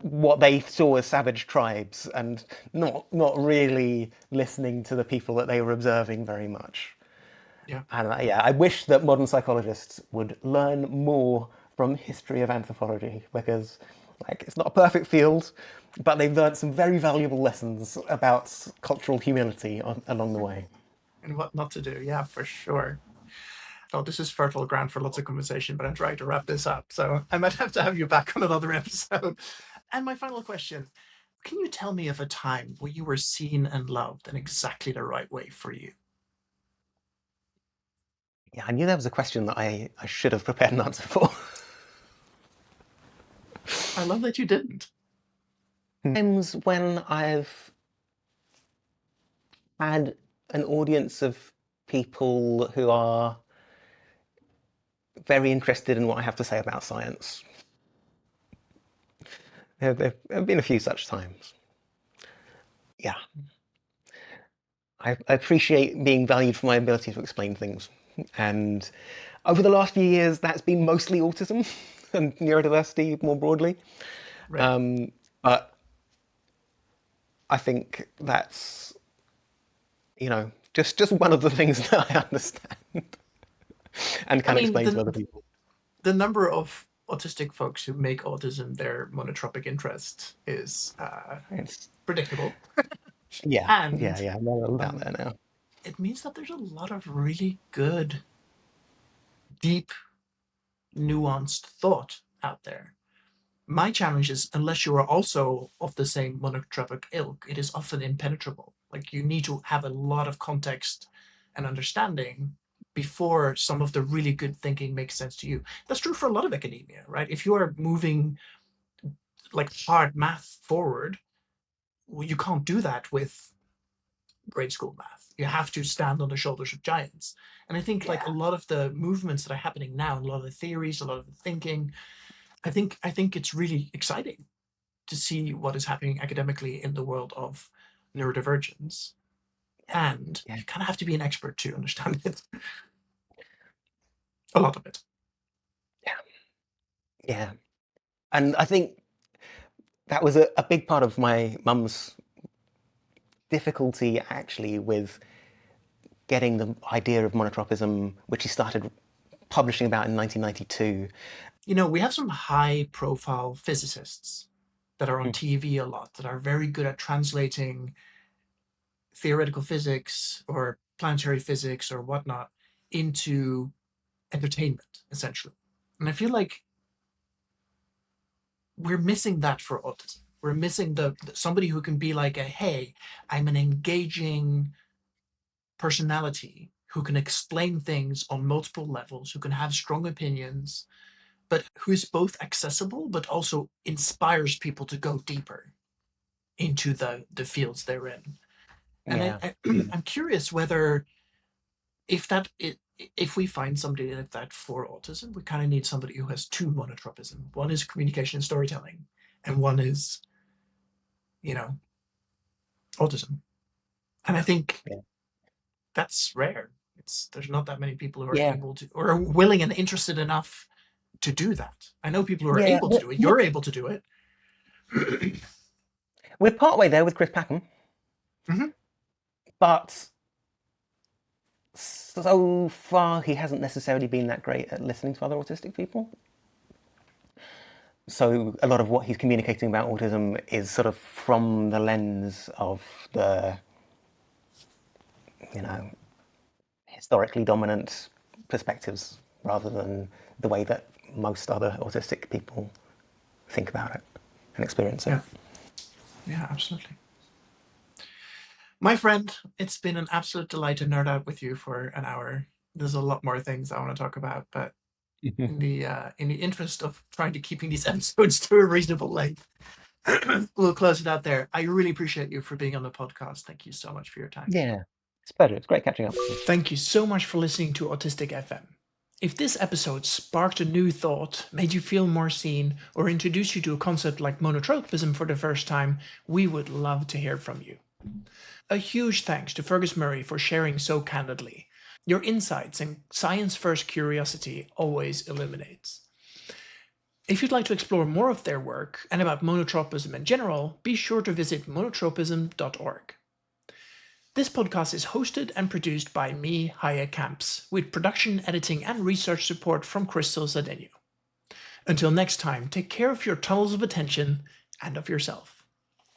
what they saw as savage tribes and not really listening to the people that they were observing very much. Yeah. And yeah, I wish that modern psychologists would learn more from history of anthropology, because it's not a perfect field, but they've learned some very valuable lessons about cultural humility along the way. And what not to do. Yeah, for sure. Oh, this is fertile ground for lots of conversation, but I'm trying to wrap this up. So I might have to have you back on another episode. And my final question, can you tell me of a time where you were seen and loved in exactly the right way for you? Yeah, I knew that was a question that I should have prepared an answer for. I love that you didn't. Times when I've had an audience of people who are very interested in what I have to say about science. There have been a few such times. Yeah. I appreciate being valued for my ability to explain things. And over the last few years, that's been mostly autism and neurodiversity more broadly. Right. But I think that's, just one of the things that I understand and I can mean, explain to other people. the number of autistic folks who make autism their monotropic interest is It's, predictable. yeah, And I'm all out there now. it means that there's a lot of really good, deep, nuanced thought out there. My challenge is, unless you are also of the same monotropic ilk, it is often impenetrable. Like, you need to have a lot of context and understanding before some of the really good thinking makes sense to you. That's true for a lot of academia, right? If you are moving like hard math forward, well, you can't do that with grade school math. You have to stand on the shoulders of giants. And I think like Yeah, a lot of the movements that are happening now, a lot of the theories, a lot of the thinking, I think it's really exciting to see what is happening academically in the world of neurodivergence. And yeah, you kind of have to be an expert to understand it. A lot of it. yeah, yeah. And I think that was a big part of my mum's difficulty actually with getting the idea of monotropism, which he started publishing about in 1992. We have some high profile physicists that are on TV a lot that are very good at translating theoretical physics or planetary physics or whatnot into entertainment, essentially. And I feel like we're missing that for autism. We're missing the somebody who can be like hey, I'm an engaging personality who can explain things on multiple levels, who can have strong opinions, but who is both accessible but also inspires people to go deeper into the fields they're in. And Yeah, I'm curious whether if we find somebody like that for autism, we kind of need somebody who has two monotropism. One is communication and storytelling, and one is, autism. And I think yeah, that's rare. There's not that many people who are yeah, able to or are willing and interested enough to do that. I know people who are yeah. able to do it. You're able to do it. We're partway there with Chris Packham, Mhm. but so far he hasn't necessarily been that great at listening to other autistic people. So a lot of what he's communicating about autism is sort of from the lens of the, historically dominant perspectives rather than the way that most other autistic people think about it and experience it. Yeah. Yeah, absolutely. My friend, it's been an absolute delight to nerd out with you for an hour. There's a lot more things I want to talk about, but in the interest of trying to keeping these episodes to a reasonable length, we'll close it out there. I really appreciate you for being on the podcast. Thank you so much for your time. Yeah, it's better. It's great catching up with you. Thank you so much for listening to Autistic FM. If this episode sparked a new thought, made you feel more seen, or introduced you to a concept like monotropism for the first time, we would love to hear from you. A huge thanks to Fergus Murray for sharing so candidly. Your insights and science-first curiosity always illuminates. If you'd like to explore more of their work and about monotropism in general, be sure to visit monotropism.org. This podcast is hosted and produced by me, Haje Kamps, with production, editing, and research support from Crystal Zadenu. Until next time, take care of your tunnels of attention and of yourself.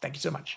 Thank you so much.